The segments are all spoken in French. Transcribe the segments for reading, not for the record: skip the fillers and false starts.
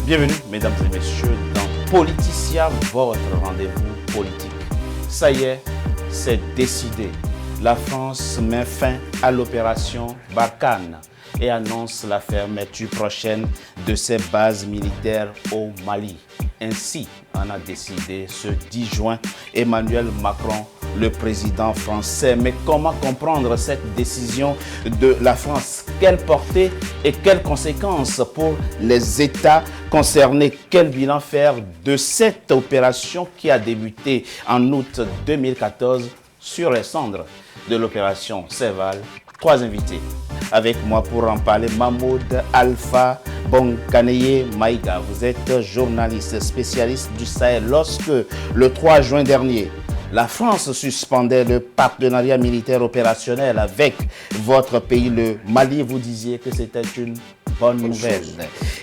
Bienvenue, mesdames et messieurs, dans Politicia, votre rendez-vous politique. Ça y est, c'est décidé. La France met fin à l'opération Barkhane et annonce la fermeture prochaine de ses bases militaires au Mali. Ainsi, en a décidé ce 10 juin Emmanuel Macron, le président français. Mais comment comprendre cette décision de la France? Quelle portée et quelles conséquences pour les États concernés? Quel bilan faire de cette opération qui a débuté en août 2014 sur les cendres de l'opération Serval? Trois invités avec moi pour en parler. Mahmoud Alpha Bonkaneye Maïga, vous êtes journaliste spécialiste du Sahel. Lorsque le 3 juin dernier, la France suspendait le partenariat militaire opérationnel avec votre pays, le Mali, vous disiez que c'était une bonne nouvelle.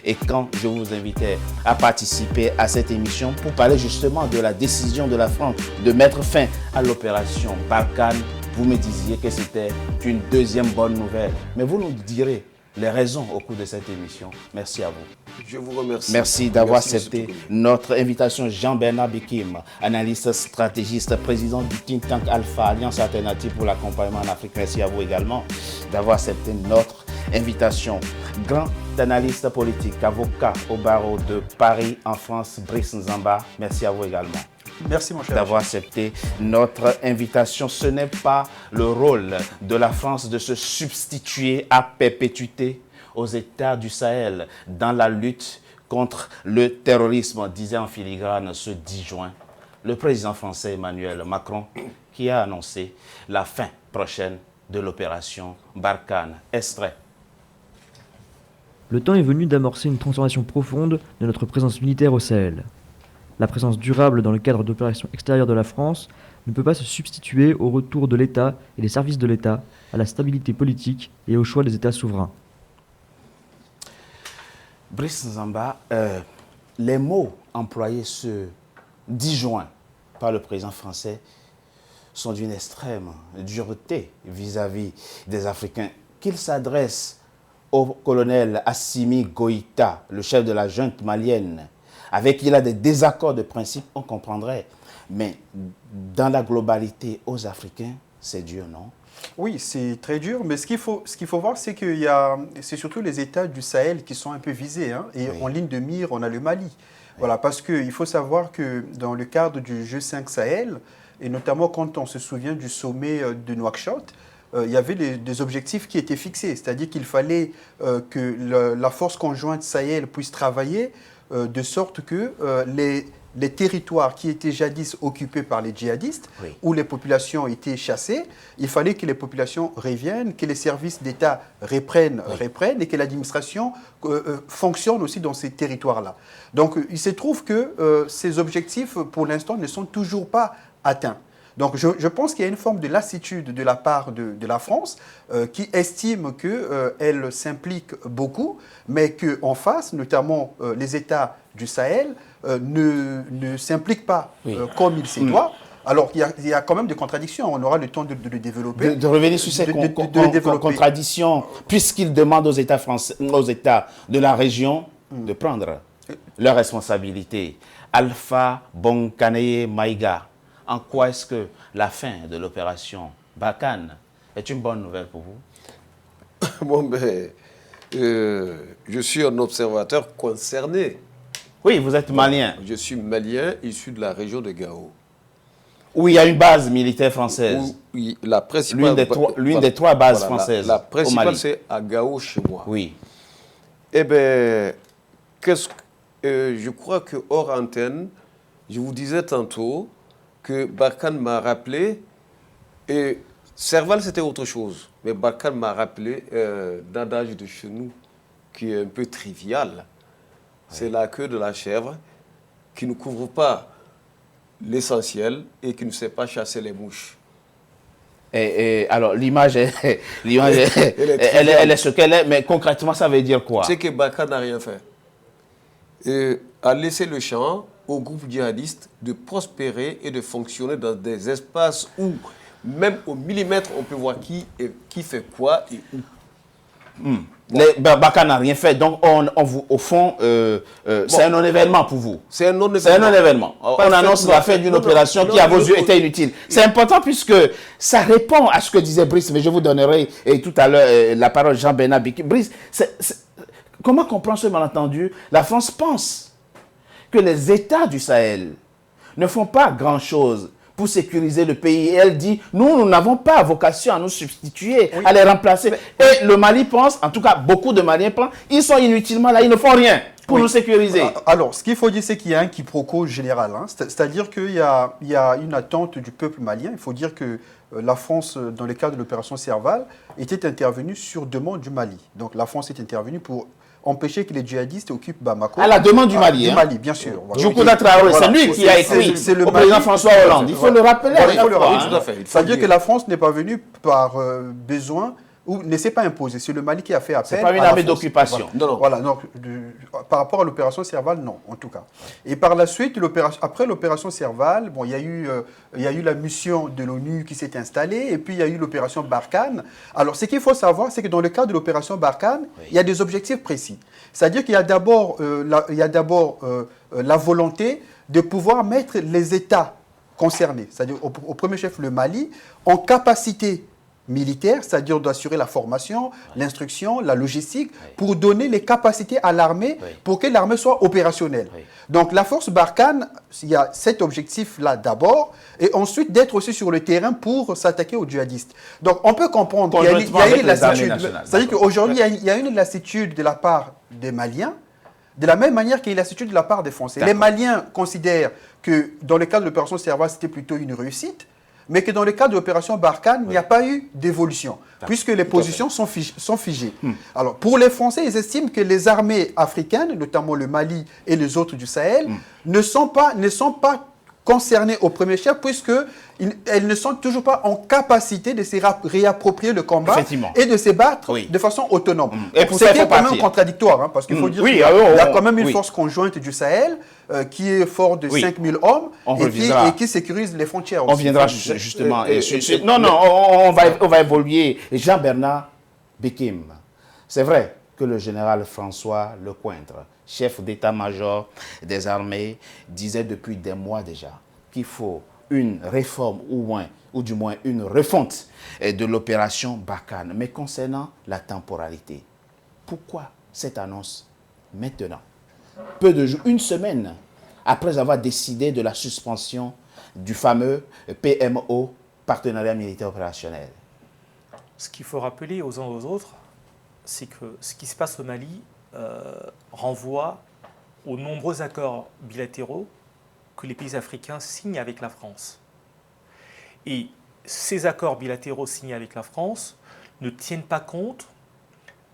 Et quand je vous invitais à participer à cette émission pour parler justement de la décision de la France de mettre fin à l'opération Barkhane, vous me disiez que c'était une deuxième bonne nouvelle. Mais vous nous direz les raisons au cours de cette émission. Merci à vous. Je vous remercie. Merci d'avoir accepté notre invitation. Jean-Bernard Bikim, analyste stratégiste, président du think tank Alpha, Alliance Alternative pour l'accompagnement en Afrique. Merci à vous également d'avoir accepté notre invitation. Grand analyste politique, avocat au barreau de Paris en France, Brice Nzamba. Merci à vous également. Merci mon cher. D'avoir accepté notre invitation. Ce n'est pas le rôle de la France de se substituer à perpétuité aux États du Sahel dans la lutte contre le terrorisme, disait en filigrane ce 10 juin le président français Emmanuel Macron, qui a annoncé la fin prochaine de l'opération Barkhane. Extrait. Le temps est venu d'amorcer une transformation profonde de notre présence militaire au Sahel. La présence durable dans le cadre d'opérations extérieures de la France ne peut pas se substituer au retour de l'État et des services de l'État, à la stabilité politique et au choix des États souverains. Brice Nzamba, les mots employés ce 10 juin par le président français sont d'une extrême dureté vis-à-vis des Africains. Qu'il s'adresse au colonel Assimi Goïta, le chef de la junte malienne, avec qui il a des désaccords de principe, on comprendrait. Mais dans la globalité, aux Africains, c'est dur, non? Oui, c'est très dur, mais ce qu'il faut voir, c'est c'est surtout les États du Sahel qui sont un peu visés. Hein, et oui, en ligne de mire, on a le Mali. Oui. Voilà, parce qu'il faut savoir que dans le cadre du G5 Sahel, et notamment quand on se souvient du sommet de Nouakchott, il y avait des objectifs qui étaient fixés. C'est-à-dire qu'il fallait que la force conjointe Sahel puisse travailler de sorte que les territoires qui étaient jadis occupés par les djihadistes, oui, où les populations étaient chassées, il fallait que les populations reviennent, que les services d'État reprennent et que l'administration fonctionne aussi dans ces territoires-là. Donc il se trouve que ces objectifs, pour l'instant, ne sont toujours pas atteints. Donc je pense qu'il y a une forme de lassitude de la part de la France qui estime qu'elle s'implique beaucoup, mais qu'en face, notamment les États du Sahel, ne s'impliquent pas comme il se doit. Alors il y a quand même des contradictions, on aura le temps de le développer. De revenir sur ces contradictions, puisqu'ils demandent aux États français, aux États de la région de prendre leurs responsabilités. Alpha Bonkaneye Maïga, en quoi est-ce que la fin de l'opération Barkhane est une bonne nouvelle pour vous? Bon, ben, je suis un observateur concerné. Oui, vous êtes malien. Je suis malien, issu de la région de Gao. Où il y a une base militaire française. Oui, la principale. L'une des trois bases françaises. La principale, c'est à Gao, chez moi. Oui. Eh bien, je crois que hors antenne, je vous disais tantôt que Barkhane m'a rappelé, et Serval c'était autre chose, mais Barkhane m'a rappelé d'adage de chez nous qui est un peu trivial. C'est la queue de la chèvre qui ne couvre pas l'essentiel et qui ne sait pas chasser les mouches. Alors l'image elle est ce qu'elle est, mais concrètement ça veut dire quoi? C'est que Barkhane n'a rien fait. Et a laissé le champ aux groupes djihadistes de prospérer et de fonctionner dans des espaces où, même au millimètre, on peut voir qui fait quoi et où. Barkhane n'a rien fait, donc au fond, c'est un non-événement pour vous. C'est un non-événement. C'est un non-événement. On annonce la fin d'une opération qui, à vos yeux, était inutile. C'est important puisque ça répond à ce que disait Brice, mais je vous donnerai tout à l'heure la parole Jean-Bernard Biki. Brice, comment comprendre ce malentendu? La France pense que les États du Sahel ne font pas grand-chose pour sécuriser le pays. Et elle dit, nous n'avons pas vocation à nous substituer, à les remplacer. Et le Mali pense, en tout cas, beaucoup de Maliens pensent, ils sont inutilement là, ils ne font rien pour nous sécuriser. Alors, ce qu'il faut dire, c'est qu'il y a un quiproquo général. Hein. C'est-à-dire qu'il y a une attente du peuple malien. Il faut dire que la France, dans le cadre de l'opération Serval, était intervenue sur demande du Mali. Donc, la France est intervenue pour empêcher que les djihadistes occupent Bamako. À la demande du Mali. Du Mali, bien sûr. Djoukouda Traoré, c'est lui qui a écrit au président François Hollande. Il faut le rappeler. Il faut le rappeler, tout à fait. C'est-à-dire que la France n'est pas venue par besoin ou ne s'est pas imposée. C'est le Mali qui a fait appel. C'est pas une armée d'occupation. Voilà. Donc, par rapport à l'opération Serval, non, en tout cas. Et par la suite, après l'opération Serval, bon, il y a eu la mission de l'ONU qui s'est installée, et puis il y a eu l'opération Barkhane. Alors, ce qu'il faut savoir, c'est que dans le cadre de l'opération Barkhane, il y a des objectifs précis. C'est-à-dire qu'il y a d'abord la volonté de pouvoir mettre les États concernés, c'est-à-dire au premier chef le Mali, en capacité militaire, c'est-à-dire d'assurer la formation, l'instruction, la logistique, pour donner les capacités à l'armée, pour que l'armée soit opérationnelle. Donc la force Barkhane, il y a cet objectif-là d'abord, et ensuite d'être aussi sur le terrain pour s'attaquer aux djihadistes. Donc on peut comprendre qu'il y a une lassitude. C'est-à-dire qu'aujourd'hui, il y a une lassitude de la part des Maliens, de la même manière qu'il y a une lassitude de la part des Français. Les Maliens considèrent que dans le cadre de l'opération Serval, c'était plutôt une réussite, mais que dans le cadre de l'opération Barkhane, il n'y a pas eu d'évolution, puisque les positions sont figées. Alors, pour les Français, ils estiment que les armées africaines, notamment le Mali et les autres du Sahel, ne sont pas concernées au premier chef, puisqu'elles ne sont toujours pas en capacité de se réapproprier le combat et de se battre de façon autonome. Et pour ça, c'est quand même contradictoire, hein, parce qu'il faut dire qu'il y a quand même une force conjointe du Sahel qui est fort de 5000 hommes et qui sécurise les frontières. On viendra justement. On va évoluer. Jean-Bernard Bekim, c'est vrai que le général François Lecointre, chef d'état-major des armées, disait depuis des mois déjà qu'il faut une réforme ou du moins une refonte de l'opération Barkhane. Mais concernant la temporalité, pourquoi cette annonce maintenant? Peu de jours, une semaine après avoir décidé de la suspension du fameux PMO, Partenariat Militaire Opérationnel. Ce qu'il faut rappeler aux uns aux autres, c'est que ce qui se passe au Mali renvoie aux nombreux accords bilatéraux que les pays africains signent avec la France. Et ces accords bilatéraux signés avec la France ne tiennent pas compte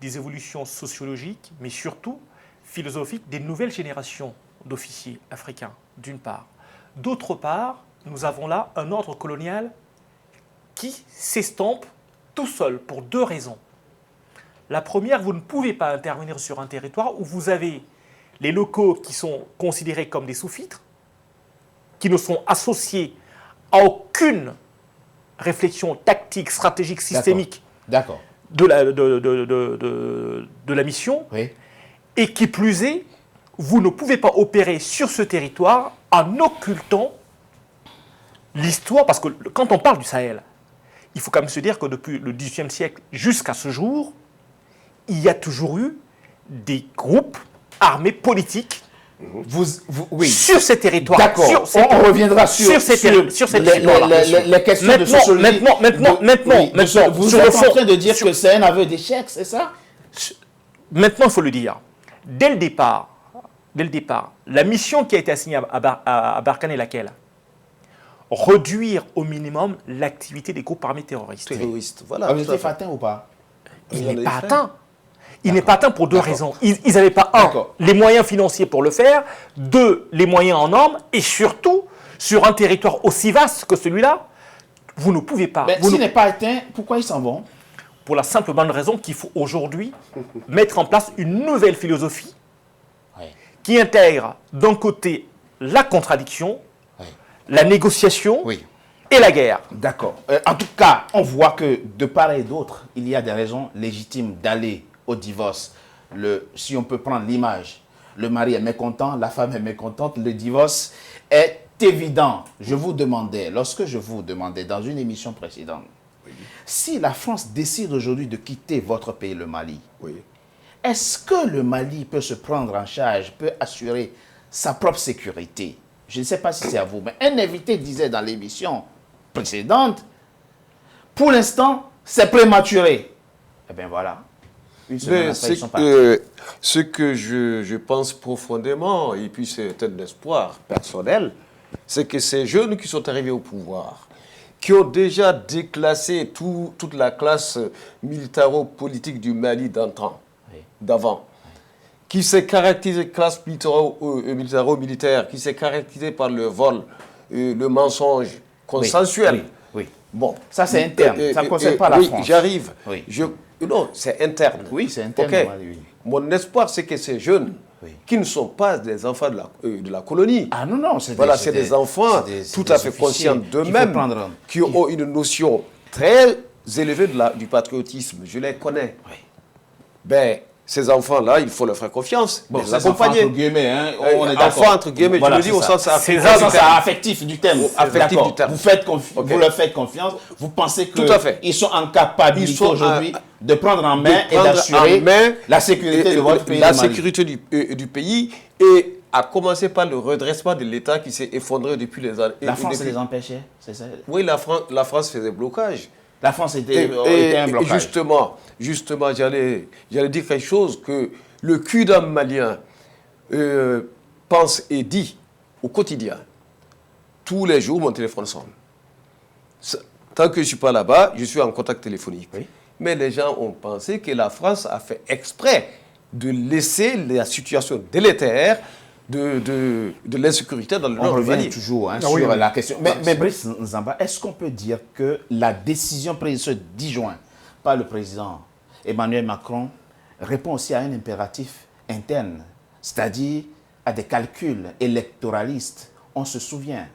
des évolutions sociologiques, mais surtout philosophiques des nouvelles générations d'officiers africains, d'une part. D'autre part, nous avons là un ordre colonial qui s'estompe tout seul pour deux raisons. La première, vous ne pouvez pas intervenir sur un territoire où vous avez les locaux qui sont considérés comme des sous-filtres, qui ne sont associés à aucune réflexion tactique, stratégique, systémique de la mission, et qui plus est, vous ne pouvez pas opérer sur ce territoire en occultant l'histoire, parce que quand on parle du Sahel, il faut quand même se dire que depuis le XVIIIe siècle jusqu'à ce jour, il y a toujours eu des groupes armés politiques sur ces territoires. D'accord, on reviendra sur ces territoires. Les questions de sociologie. Maintenant, vous êtes en train de dire que c'est un aveu d'échec, c'est ça? Maintenant, il faut le dire. Dès le départ, la mission qui a été assignée à Barkhane est laquelle? Réduire au minimum l'activité des groupes armés terroristes. Voilà. Objectif atteint ou pas? Il n'est pas atteint. Il n'est pas atteint pour deux raisons. Ils n'avaient pas, les moyens financiers pour le faire, deux, les moyens en armes, et surtout, sur un territoire aussi vaste que celui-là, vous ne pouvez pas. Mais s'il n'est pas atteint, pourquoi ils s'en vont? Pour la simple bonne raison qu'il faut aujourd'hui mettre en place une nouvelle philosophie qui intègre d'un côté la contradiction, la négociation et la guerre. D'accord. En tout cas, on voit que de part et d'autre, il y a des raisons légitimes d'aller au divorce. Si on peut prendre l'image, le mari est mécontent, la femme est mécontente, le divorce est évident. Lorsque je vous demandais dans une émission précédente, si la France décide aujourd'hui de quitter votre pays, le Mali, est-ce que le Mali peut se prendre en charge, peut assurer sa propre sécurité? Je ne sais pas si c'est à vous, mais un invité disait dans l'émission précédente, pour l'instant, c'est prématuré. Eh bien voilà. Ce que je pense profondément, et puis c'est un espoir personnel, c'est que ces jeunes qui sont arrivés au pouvoir, qui ont déjà déclassé toute la classe militaro-politique du Mali d'avant, qui s'est caractérisée, classe militaro-militaire, qui s'est caractérisée par le vol, le mensonge consensuel. Oui. Bon. Ça, c'est interne. Ça ne concerne pas la France. Oui, j'arrive. Oui. Non, c'est interne. Oui, c'est interne. Okay. Oui. Mon espoir, c'est que ces jeunes, qui ne sont pas des enfants de la colonie, ah non, c'est des enfants tout à fait conscients d'eux-mêmes, qui ont une notion très élevée du patriotisme. Je les connais. Oui. Ben, ces enfants-là, il faut leur faire confiance, les accompagner. Entre guillemets, hein, on est enfants, entre guillemets, voilà, je le dis au sens affectif du terme. Affectif du terme. Vous leur faites confiance, vous pensez qu'ils sont en capacité aujourd'hui de prendre en main et d'assurer la sécurité de votre pays. La sécurité du pays, et à commencer par le redressement de l'État qui s'est effondré depuis les années. La France les empêchait, c'est ça? Oui, la France faisait blocage. La France était un blocage. Et justement, j'allais dire quelque chose que le Qdam malien pense et dit au quotidien. Tous les jours, mon téléphone sonne. Tant que je ne suis pas là-bas, je suis en contact téléphonique. Oui. Mais les gens ont pensé que la France a fait exprès de laisser la situation délétère de l'insécurité dans le nord du Mali. On revient toujours sur la question. Mais Brice Nzamba, est-ce qu'on peut dire que la décision prise ce 10 juin par le président Emmanuel Macron répond aussi à un impératif interne, c'est-à-dire à des calculs électoralistes? On se souvient,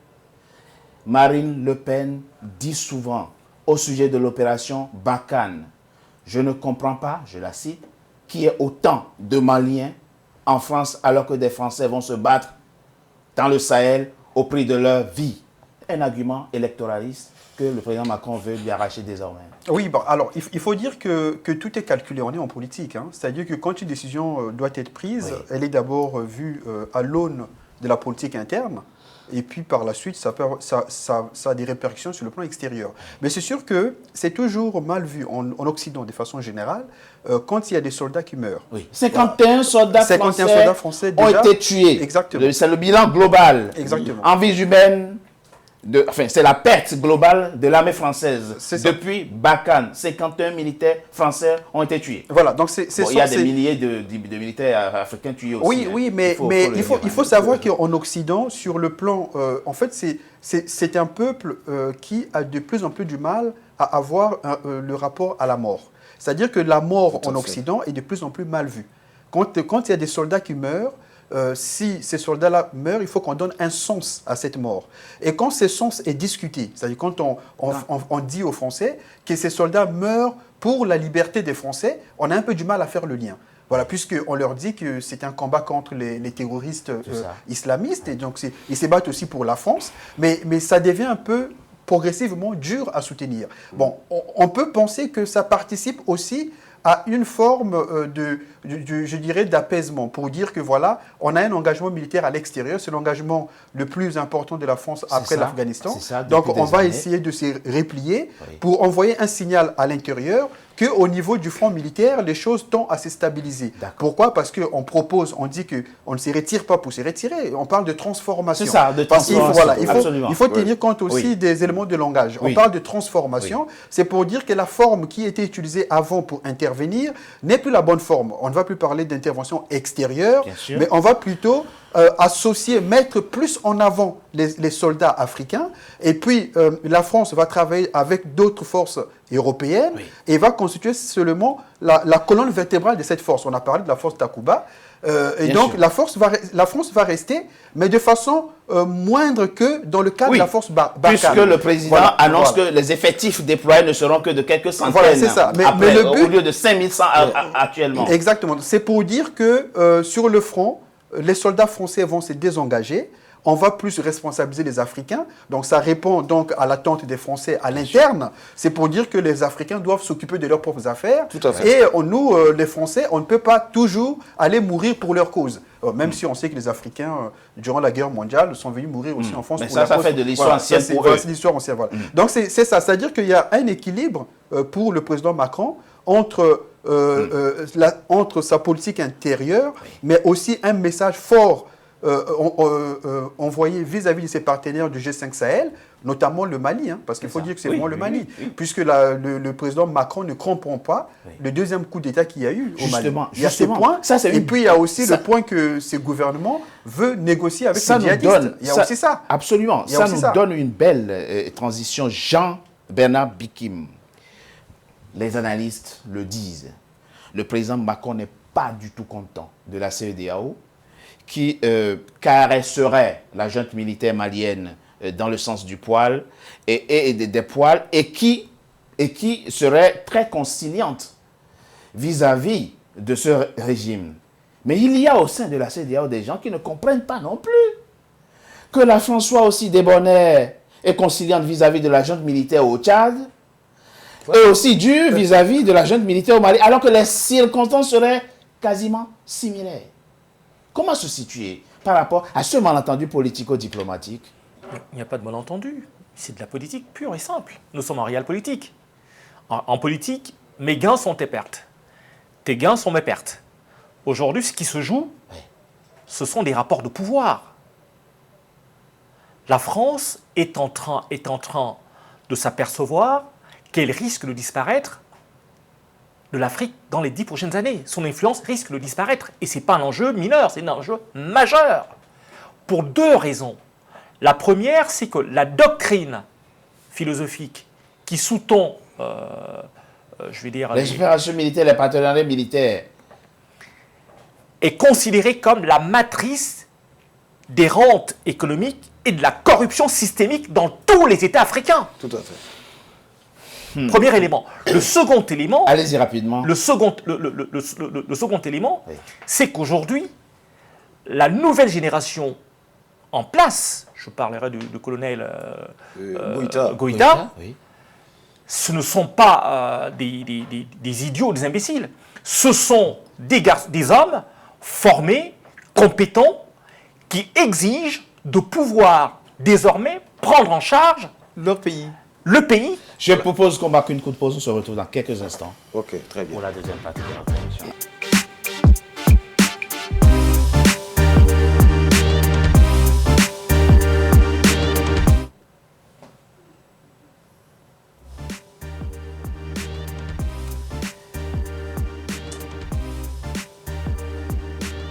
Marine Le Pen dit souvent au sujet de l'opération Barkhane, je ne comprends pas, je la cite, qu'il y ait autant de Maliens en France alors que des Français vont se battre dans le Sahel au prix de leur vie. Un argument électoraliste que le président Macron veut lui arracher désormais. Oui, bon, alors il faut dire que tout est calculé, on est en politique. Hein. C'est-à-dire que quand une décision doit être prise, elle est d'abord vue à l'aune de la politique interne. Et puis par la suite, ça a des répercussions sur le plan extérieur. Mais c'est sûr que c'est toujours mal vu en Occident, de façon générale, quand il y a des soldats qui meurent. Oui. 51 soldats français ont déjà été tués. Exactement. C'est le bilan global. Exactement. En vies humaines, c'est la perte globale de l'armée française. Depuis Barkhane, 51 militaires français ont été tués. Voilà, donc il y a des milliers de militaires africains tués aussi. Oui, mais il faut savoir qu'en Occident, sur le plan, en fait, c'est un peuple qui a de plus en plus du mal à avoir le rapport à la mort. C'est-à-dire que la mort en Occident est de plus en plus mal vue. Quand il y a des soldats qui meurent, si ces soldats-là meurent, il faut qu'on donne un sens à cette mort. Et quand ce sens est discuté, c'est-à-dire quand on dit aux Français que ces soldats meurent pour la liberté des Français, on a un peu du mal à faire le lien. Voilà, puisqu'on leur dit que c'est un combat contre les terroristes islamistes, et donc ils se battent aussi pour la France, mais ça devient un peu progressivement dur à soutenir. Bon, on peut penser que ça participe aussi à une forme je dirais, d'apaisement, pour dire que voilà, on a un engagement militaire à l'extérieur, c'est l'engagement le plus important de la France après l'Afghanistan. Donc on va essayer de se replier pour envoyer un signal à l'intérieur qu'au niveau du front militaire, les choses tendent à se stabiliser. Pourquoi? Parce qu'on propose, on dit qu'on ne se retire pas pour se retirer, on parle de transformation. C'est ça, de transformation. Il faut tenir compte aussi des éléments de langage. On parle de transformation, c'est pour dire que la forme qui était utilisée avant pour intervenir n'est plus la bonne forme. On ne va plus parler d'intervention extérieure, mais on va plutôt associer, mettre plus en avant les soldats africains. Et puis, la France va travailler avec d'autres forces européennes et va constituer seulement la colonne vertébrale de cette force. On a parlé de la force Takuba. Et Bien donc, sûr. la France va rester, mais de façon moindre que dans le cas Oui, de la force Barkhane. Puisque le président annonce que les effectifs déployés ne seront que de quelques centaines. Voilà, c'est ça. Mais le but, au lieu de 5100 actuellement. exactement. C'est pour dire que sur le front, les soldats français vont se désengager. On va plus responsabiliser les Africains. Donc, ça répond donc à l'attente des Français à l'interne. C'est pour dire que les Africains doivent s'occuper de leurs propres affaires. Tout à fait. Et nous, les Français, on ne peut pas toujours aller mourir pour leur cause. Même si on sait que les Africains, durant la guerre mondiale, sont venus mourir aussi en France. Mais pour ça, la ça cause. fait de l'histoire ancienne c'est- pour voilà, eux. c'est l'histoire ancienne. Voilà. Donc, c'est ça. C'est-à-dire qu'il y a un équilibre pour le président Macron entre entre sa politique intérieure, mais aussi un message fort envoyé vis-à-vis de ses partenaires du G5 Sahel, notamment le Mali, hein, parce qu'il faut dire que c'est vraiment le Mali, puisque le président Macron ne comprend pas le deuxième coup d'État qu'il y a eu au Mali. Il y a ces points, et puis il y a aussi le point que ce gouvernement veut négocier avec les djihadistes. Il y a aussi ça. Absolument. Il y a Ça aussi nous ça. donne une belle transition. Jean-Bernard Bikim, les analystes le disent. Le président Macron n'est pas du tout content de la CEDEAO qui caresserait la junte militaire malienne dans le sens du poil et des poils et qui serait très conciliante vis-à-vis de ce régime. Mais il y a au sein de la CEDEAO des gens qui ne comprennent pas non plus que la France soit aussi débonnaire et conciliante vis-à-vis de la junte militaire au Tchad et aussi dure vis-à-vis de la junte militaire au Mali, alors que les circonstances seraient quasiment similaires. Comment se situer par rapport à ce malentendu politico-diplomatique? Il n'y a pas de malentendu. C'est de la politique pure et simple. Nous sommes en réel politique. En politique, mes gains sont tes pertes. Tes gains sont mes pertes. Aujourd'hui, ce qui se joue, ce sont des rapports de pouvoir. La France est en train de s'apercevoir qu'elle risque de disparaître de l'Afrique dans les 10 prochaines années. Son influence risque de disparaître. Et ce n'est pas un enjeu mineur, c'est un enjeu majeur. Pour deux raisons. La première, c'est que la doctrine philosophique qui sous-tend, je vais dire, Les opérations militaires, les partenariats militaires, est considérée comme la matrice des rentes économiques et de la corruption systémique dans tous les États africains. Tout à fait. Premier élément. Le second élément, allez-y rapidement. le second élément, Oui. c'est qu'aujourd'hui, la nouvelle génération en place, je parlerai du colonel Goïta, Oui. ce ne sont pas des idiots, des imbéciles. Ce sont des hommes formés, compétents, qui exigent de pouvoir désormais prendre en charge Leur pays. le pays. Je propose qu'on marque une courte pause. On se retrouve dans quelques instants Ok, très bien. pour la deuxième partie de notre émission.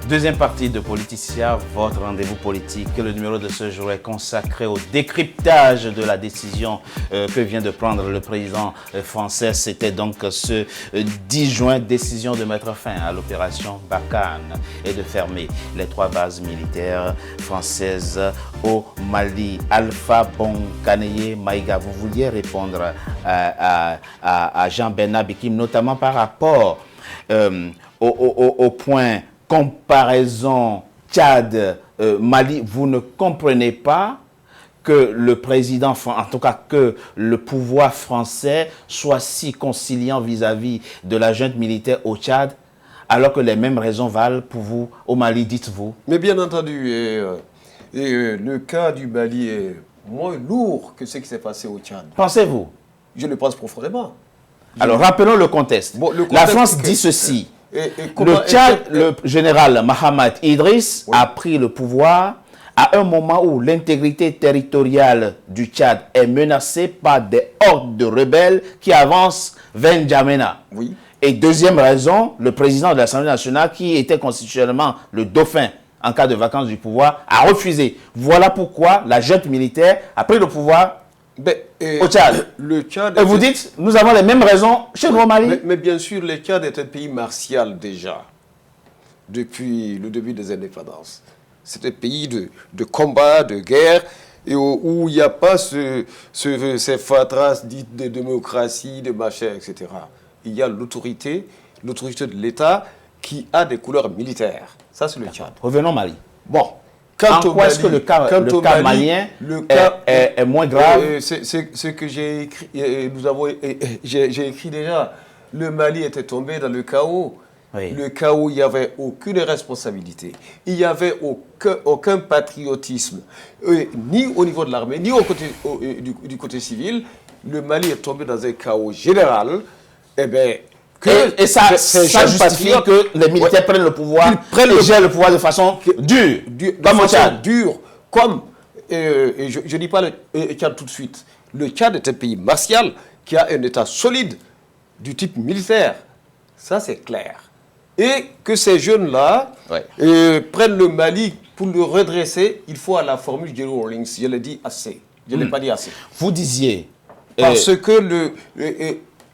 Deuxième partie de Politicien, votre rendez-vous politique. Le numéro de ce jour est consacré au décryptage de la décision que vient de prendre le président français. C'était donc ce 10 juin, décision de mettre fin à l'opération Barkhane et de fermer les 3 bases militaires françaises au Mali. Alpha Bonkaneye Maïga, vous vouliez répondre à Jean-Bernard Bikim, notamment par rapport au point comparaison Tchad-Mali. Vous ne comprenez pas que le président, en tout cas que le pouvoir français soit si conciliant vis-à-vis de la junte militaire au Tchad, alors que les mêmes raisons valent pour vous au Mali, dites-vous? Mais bien entendu, le cas du Mali est moins lourd que ce qui s'est passé au Tchad. Pensez-vous? Je le pense profondément. Alors, rappelons le contexte. Bon, le La contexte, France c'est que- dit ceci. Et Le comment Tchad, le général Mahamat Idriss Oui. a pris le pouvoir à un moment où l'intégrité territoriale du Tchad est menacée par des hordes de rebelles qui avancent vers N'Djamena. Oui. Et deuxième raison, le président de l'Assemblée nationale, qui était constitutionnellement le dauphin en cas de vacance du pouvoir, a refusé. Voilà pourquoi la junte militaire a pris le pouvoir au Tchad. Le Tchad Et vous dites, nous avons les mêmes raisons chez nous au Mali. mais bien sûr, le Tchad est un pays martial déjà. depuis le début des indépendances. C'est un pays de combat, de guerre, et où il n'y a pas ces fatras dites de démocratie, de machin, etc. Il y a l'autorité de l'État qui a des couleurs militaires. Ça, c'est le Tchad. Revenons au Mali. Bon. En quoi est-ce que le cas malien est moins grave? Ce que j'ai écrit, j'ai écrit déjà, le Mali était tombé dans le chaos. Oui. Le chaos, il n'y avait aucune responsabilité. Il n'y avait aucun patriotisme, ni au niveau de l'armée, ni du côté civil. Le Mali est tombé dans un chaos général. Eh bien, et ça justifie que les militaires prennent le pouvoir et gèrent le pouvoir de façon dure. Je ne dis pas le Tchad tout de suite. Le Tchad est un pays martial qui a un État solide du type militaire. Ça, c'est clair. Et que ces jeunes-là prennent le Mali pour le redresser, il faut à la formule Jerry Rawlings. Je l'ai dit assez. Je ne l'ai pas dit assez. Vous disiez... Parce que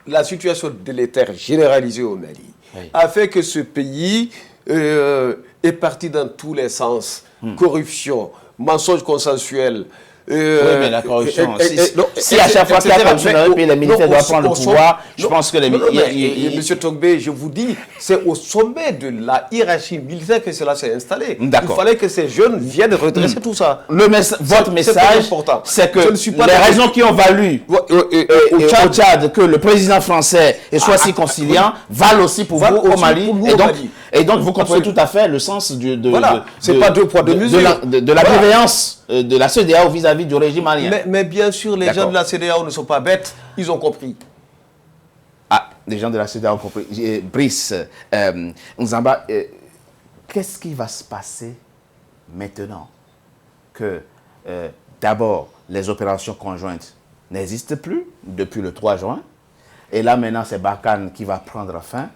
la situation délétère généralisée au Mali a fait que ce pays est parti dans tous les sens. Corruption, mensonge consensuel. Oui, mais la corruption, si à chaque fois qu'il y a corruption dans le pays, les militaires doivent prendre le pouvoir, je pense que Monsieur Togbé, je vous dis, c'est au sommet de la hiérarchie militaire que cela s'est installé. Il fallait que ces jeunes viennent redresser tout ça. Votre message, c'est que les raisons qui ont valu au Tchad que le président français soit si conciliant valent aussi pour vous au Mali. Et donc, vous comprenez tout à fait le sens c'est pas deux poids deux mesures. De la bienveillance de la CEDEAO vis-à-vis du régime malien. Mais bien sûr, les gens de la CEDEAO ne sont pas bêtes, ils ont compris. Ah, les gens de la CEDEAO ont compris. Brice, Nzamba, qu'est-ce qui va se passer maintenant que, d'abord, les opérations conjointes n'existent plus depuis le 3 juin, et là maintenant c'est Barkhane qui va prendre fin.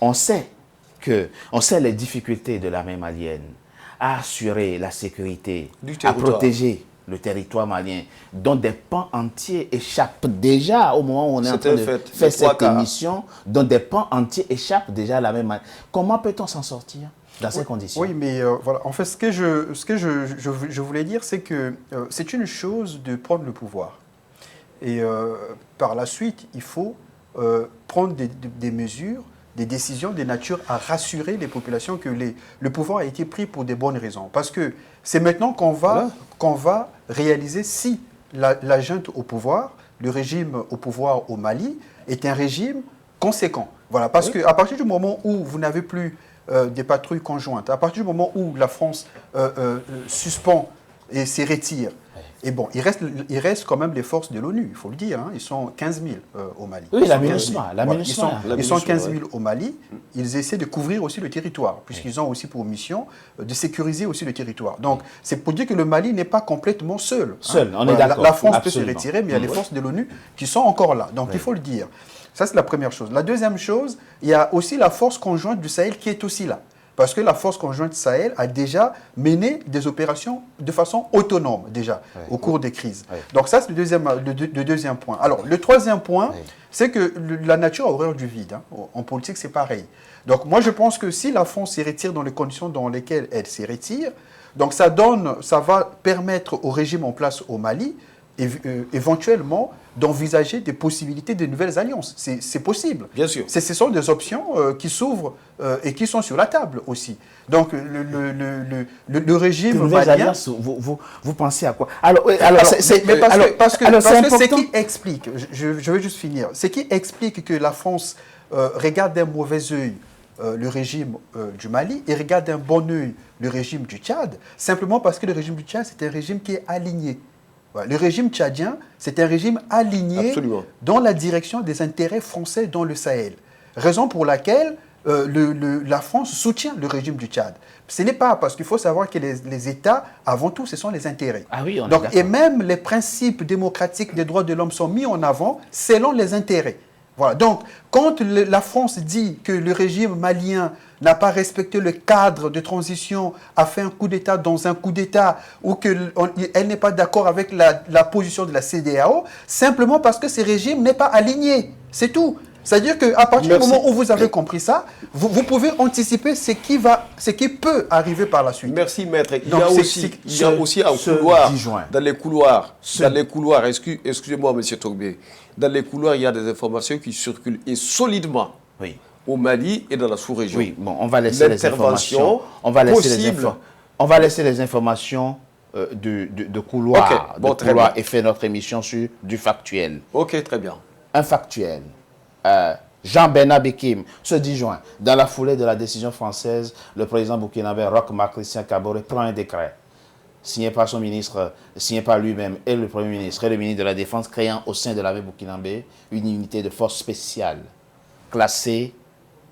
On sait les difficultés de l'armée malienne à assurer la sécurité, à protéger le territoire malien, dont des pans entiers échappent déjà au moment où on est en train de faire cette émission, dont des pans entiers échappent déjà à l'armée malienne. Comment peut-on s'en sortir dans ces conditions? Oui, mais voilà. En fait, ce que je voulais dire, c'est que c'est une chose de prendre le pouvoir. Et par la suite, il faut prendre des mesures, des décisions de nature à rassurer les populations que le pouvoir a été pris pour des bonnes raisons. Parce que c'est maintenant qu'on va réaliser si la junte au pouvoir, le régime au pouvoir au Mali, est un régime conséquent. Voilà, parce qu'à partir du moment où vous n'avez plus des patrouilles conjointes, à partir du moment où la France suspend et se retire, et bon, il reste quand même les forces de l'ONU, il faut le dire. Ils sont 15 000 au Mali. Oui, la MINUSMA. Ils sont 15 000 au Mali. Ils essaient de couvrir aussi le territoire, puisqu'ils ont aussi pour mission de sécuriser aussi le territoire. Donc, c'est pour dire que le Mali n'est pas complètement seul. On est d'accord. La France peut se retirer, mais il y a les forces de l'ONU qui sont encore là. Donc, il faut le dire. Ça, c'est la première chose. La deuxième chose, il y a aussi la force conjointe du Sahel qui est aussi là. Parce que la force conjointe Sahel a déjà mené des opérations de façon autonome, déjà, au cours des crises. Donc ça, c'est le deuxième point. Alors, le troisième point, c'est que la nature a horreur du vide. En politique, c'est pareil. Donc moi, je pense que si la France s'y retire dans les conditions dans lesquelles elle s'y retire, donc ça va permettre au régime en place au Mali, éventuellement, d'envisager des possibilités de nouvelles alliances. C'est possible. Bien sûr. Ce sont des options qui s'ouvrent et qui sont sur la table aussi. Donc, le régime malien... Vous pensez à quoi? Parce que ce qui explique, je veux juste finir, ce qui explique que la France regarde d'un mauvais œil le régime du Mali et regarde d'un bon œil le régime du Tchad, simplement parce que le régime du Tchad, c'est un régime qui est aligné. Le régime tchadien, c'est un régime aligné dans la direction des intérêts français dans le Sahel. Raison pour laquelle la France soutient le régime du Tchad. Ce n'est pas parce qu'il faut savoir que les États, avant tout, ce sont les intérêts. Ah oui, et même les principes démocratiques des droits de l'homme sont mis en avant selon les intérêts. Voilà. Donc, quand la France dit que le régime malien n'a pas respecté le cadre de transition, a fait un coup d'État dans un coup d'État, ou qu'elle n'est pas d'accord avec la position de la CEDEAO, simplement parce que ce régime n'est pas aligné. C'est tout. C'est-à-dire qu'à partir Merci. du moment où vous avez compris ça, vous pouvez anticiper ce qui peut arriver par la suite. Merci, maître. Il Donc, y a c'est- aussi un ce couloir. 10 juin. Dans les couloirs, excusez-moi, monsieur Togbé. Dans les couloirs, il y a des informations qui circulent et solidement Oui. au Mali et dans la sous-région. Oui, bon, on va laisser les informations. On va laisser les informations de couloir, Ok, bon, de très couloir bien. et faire notre émission sur du factuel. Ok, très bien. Un factuel. Jean-Bernard Bekim, ce 10 juin, dans la foulée de la décision française, le président burkinabé Roch-Marc Christian Kaboré prend un décret signé par son ministre, signé par lui-même et le Premier ministre et le ministre de la Défense, créant au sein de l'armée burkinabé une unité de force spéciale, classée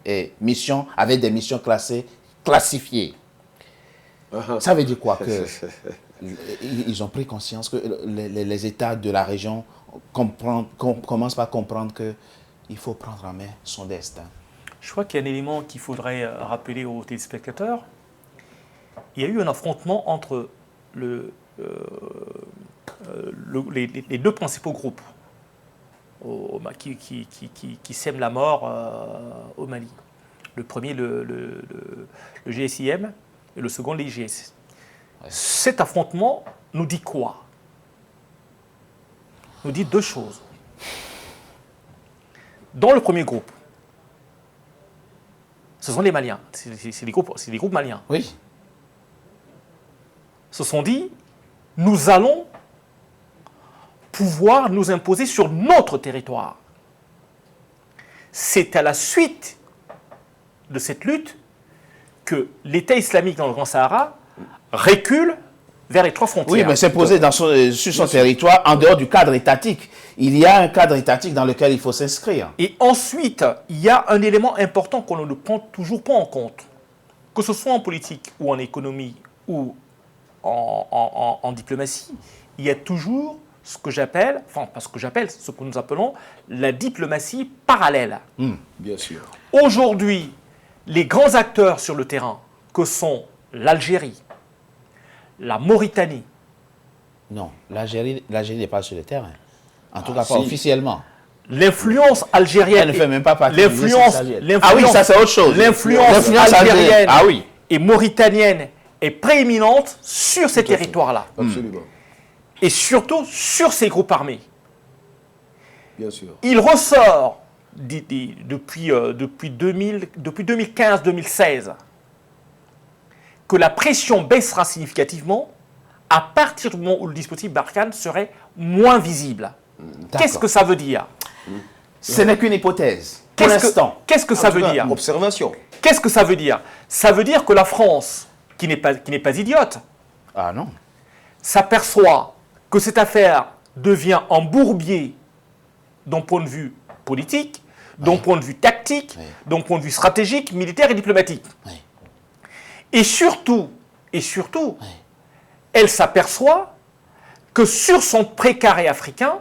et mission, avec des missions classées, classifiées. Ça veut dire quoi? Que ils ont pris conscience que les États de la région commencent par comprendre qu'il faut prendre en main son destin. Je crois qu'il y a un élément qu'il faudrait rappeler aux téléspectateurs. Il y a eu un affrontement entre les deux principaux groupes qui sèment la mort au Mali. Le premier, le GSIM, et le second, l'IGS. Cet affrontement nous dit quoi? Nous dit deux choses. Dans le premier groupe, ce sont les Maliens, c'est des groupes maliens. Oui. Se sont dit, nous allons pouvoir nous imposer sur notre territoire. C'est à la suite de cette lutte que l'État islamique dans le Grand Sahara recule vers les trois frontières. Oui, mais c'est posé sur son territoire, en dehors du cadre étatique. Il y a un cadre étatique dans lequel il faut s'inscrire. Et ensuite, il y a un élément important qu'on ne prend toujours pas en compte. Que ce soit en politique ou en économie ou en diplomatie, il y a toujours ce que j'appelle, ce que nous appelons la diplomatie parallèle. Bien sûr. Aujourd'hui, les grands acteurs sur le terrain, que sont l'Algérie, la Mauritanie. Non, l'Algérie n'est pas sur le terrain. En tout cas, pas officiellement. L'influence algérienne. Elle ne fait même pas partie l'influence, Ah oui, ça c'est autre chose. L'influence algérienne ah oui. et mauritanienne est prééminente sur ces territoires-là. Absolument. Et surtout sur ces groupes armés. Bien sûr. Il ressort depuis 2015-2016 que la pression baissera significativement à partir du moment où le dispositif Barkhane serait moins visible. Qu'est-ce que ça veut dire? Ce n'est qu'une hypothèse. Pour l'instant. Qu'est-ce que ça veut dire? Observation. Qu'est-ce que ça veut dire? Ça veut dire que la France, qui n'est pas idiote, Ah non. s'aperçoit que cette affaire devient un bourbier d'un point de vue politique, d'un point de vue tactique, d'un point de vue stratégique, militaire et diplomatique. Oui. Et surtout, elle s'aperçoit que sur son précaré africain,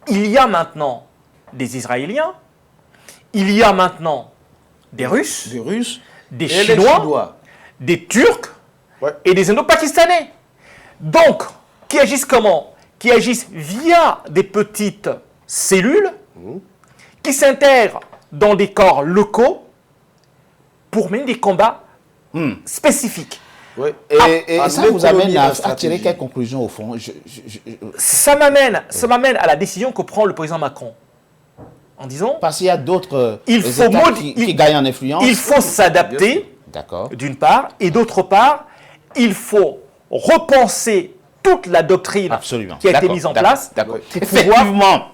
il y a maintenant des Israéliens, il y a maintenant des Russes, des et les Chinois, des Turcs Ouais. et des Indo-Pakistanais. Donc, qui agissent comment? Qui agissent via des petites cellules qui s'intègrent dans des corps locaux pour mener des combats spécifiques. Ouais. Et ça vous amène à tirer quelles conclusions au fond? Ça m'amène à la décision que prend le président Macron en disant Parce qu'il y a d'autres il faut États qui gagnent en influence. il faut s'adapter D'accord. d'une part, et d'autre part, il faut repenser toute la doctrine Absolument. qui a été D'accord, mise en d'accord, place. D'accord. pour pouvoir-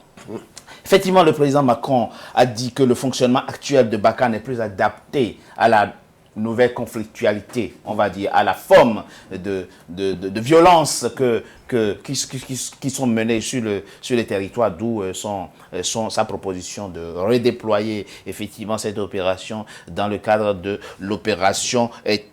Effectivement, le président Macron a dit que le fonctionnement actuel de Barkhane n'est plus adapté à la nouvelle conflictualité, on va dire, à la forme de violence qui sont menées sur les territoires, d'où sa proposition de redéployer effectivement cette opération dans le cadre de l'opération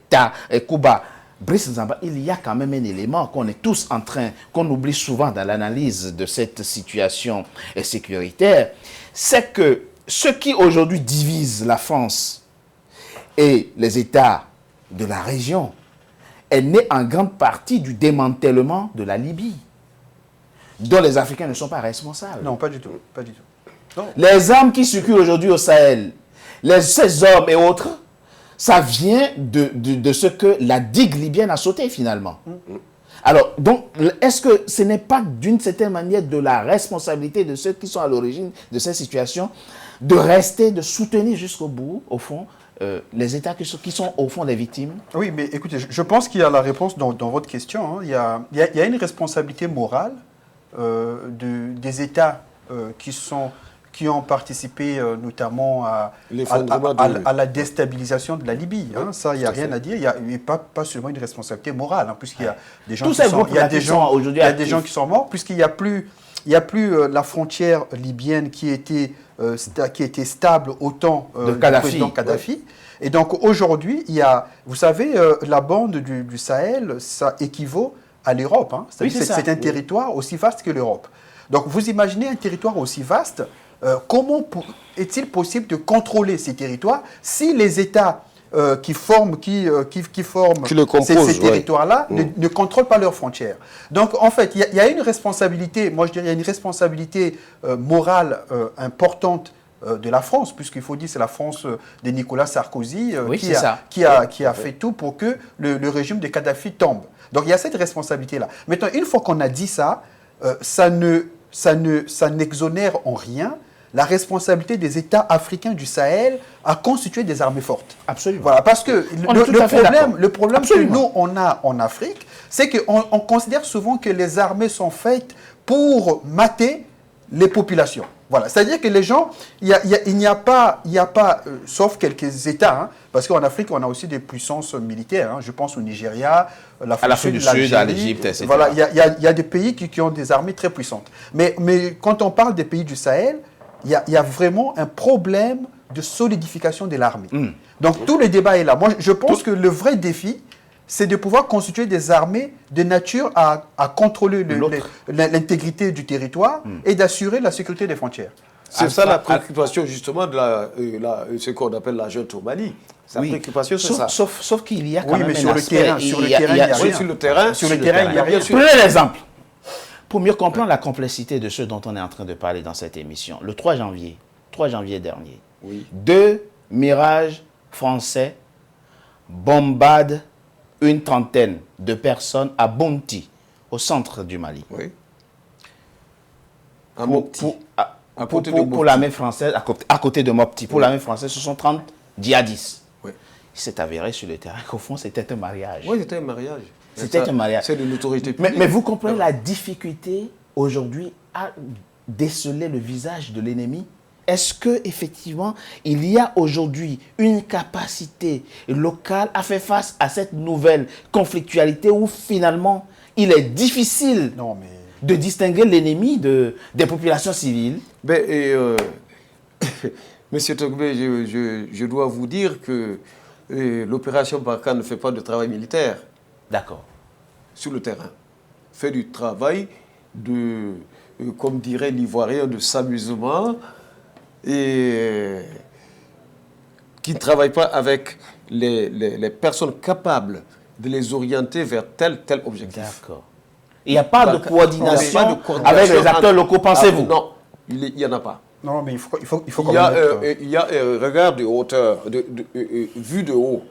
Takuba. Brice Nzamba, il y a quand même un élément qu'on est tous en train, qu'on oublie souvent dans l'analyse de cette situation sécuritaire, c'est que ce qui aujourd'hui divise la France et les États de la région est né en grande partie du démantèlement de la Libye, dont les Africains ne sont pas responsables. Non, pas du tout. Pas du tout. Non. Les armes qui circulent aujourd'hui au Sahel, ces hommes et autres, ça vient de ce que la digue libyenne a sauté finalement. Alors, donc, est-ce que ce n'est pas d'une certaine manière de la responsabilité de ceux qui sont à l'origine de cette situation de rester, de soutenir jusqu'au bout, au fond, les États qui sont au fond des victimes? Oui, mais écoutez, je pense qu'il y a la réponse dans votre question. Hein. Il y a une responsabilité morale des États qui ont participé notamment à la déstabilisation de la Libye. Hein. Ça, il n'y a rien à dire. Il n'y a pas seulement une responsabilité morale, hein, puisqu'il y a des gens il y a des gens qui sont morts, puisqu'il n'y a plus la frontière libyenne qui était stable au temps du président Kadhafi. Et donc aujourd'hui, vous savez, la bande du Sahel, ça équivaut à l'Europe. Hein. C'est un territoire aussi vaste que l'Europe. Donc vous imaginez un territoire aussi vaste, comment est-il possible de contrôler ces territoires si les États qui forment ces territoires-là ne contrôlent pas leurs frontières? Donc en fait, il y a une responsabilité, moi je dirais, il y a une responsabilité morale importante de la France, puisqu'il faut dire que c'est la France de Nicolas Sarkozy qui a fait tout pour que le régime de Kadhafi tombe. Donc il y a cette responsabilité-là. Maintenant, une fois qu'on a dit ça, ça n'exonère en rien la responsabilité des États africains du Sahel à constituer des armées fortes. Absolument. Voilà, parce que le problème que nous, on a en Afrique, c'est qu'on considère souvent que les armées sont faites pour mater les populations. Voilà, c'est-à-dire que les gens, il n'y a pas, sauf quelques États, hein, parce qu'en Afrique, on a aussi des puissances militaires. Hein, je pense au Nigeria, l'Afrique du Sud, à l'Égypte, etc. Voilà, il y a des pays qui ont des armées très puissantes. Mais quand on parle des pays du Sahel, il y a vraiment un problème de solidification de l'armée. Donc tout le débat est là. Moi, je pense que le vrai défi, c'est de pouvoir constituer des armées de nature à contrôler l'intégrité du territoire et d'assurer la sécurité des frontières. C'est ça la préoccupation justement de ce qu'on appelle la junte au Mali. Sa préoccupation, c'est ça. Sauf qu'il y a quand même mais sur le terrain, il n'y a rien. Sur le terrain, il n'y a rien. Prenez l'exemple. Pour mieux comprendre la complexité de ce dont on est en train de parler dans cette émission, le 3 janvier dernier, 2 Mirage français bombardent une trentaine de personnes à Bonti, au centre du Mali. Oui. Pour l'armée française, à côté de Mopti, pour l'armée française, ce sont 30 djihadistes. Oui. Il s'est avéré sur le terrain qu'au fond, c'était un mariage. Oui, c'était un mariage. C'était un mariage. C'est de l'autorité publique. Mais vous comprenez la difficulté aujourd'hui à déceler le visage de l'ennemi? Est-ce qu'effectivement, il y a aujourd'hui une capacité locale à faire face à cette nouvelle conflictualité où finalement, il est difficile de distinguer l'ennemi des populations civiles? Monsieur Togbé, je dois vous dire que l'opération Barkhane ne fait pas de travail militaire. D'accord. Sur le terrain. Fait du travail comme dirait l'Ivoirien, de s'amusement, et qui ne travaille pas avec les personnes capables de les orienter vers tel objectif. D'accord. Il n'y a pas de coordination avec les acteurs locaux, pensez-vous? Non, il n'y en a pas. Non, mais il faut il y a un regard de hauteur, vue de haut,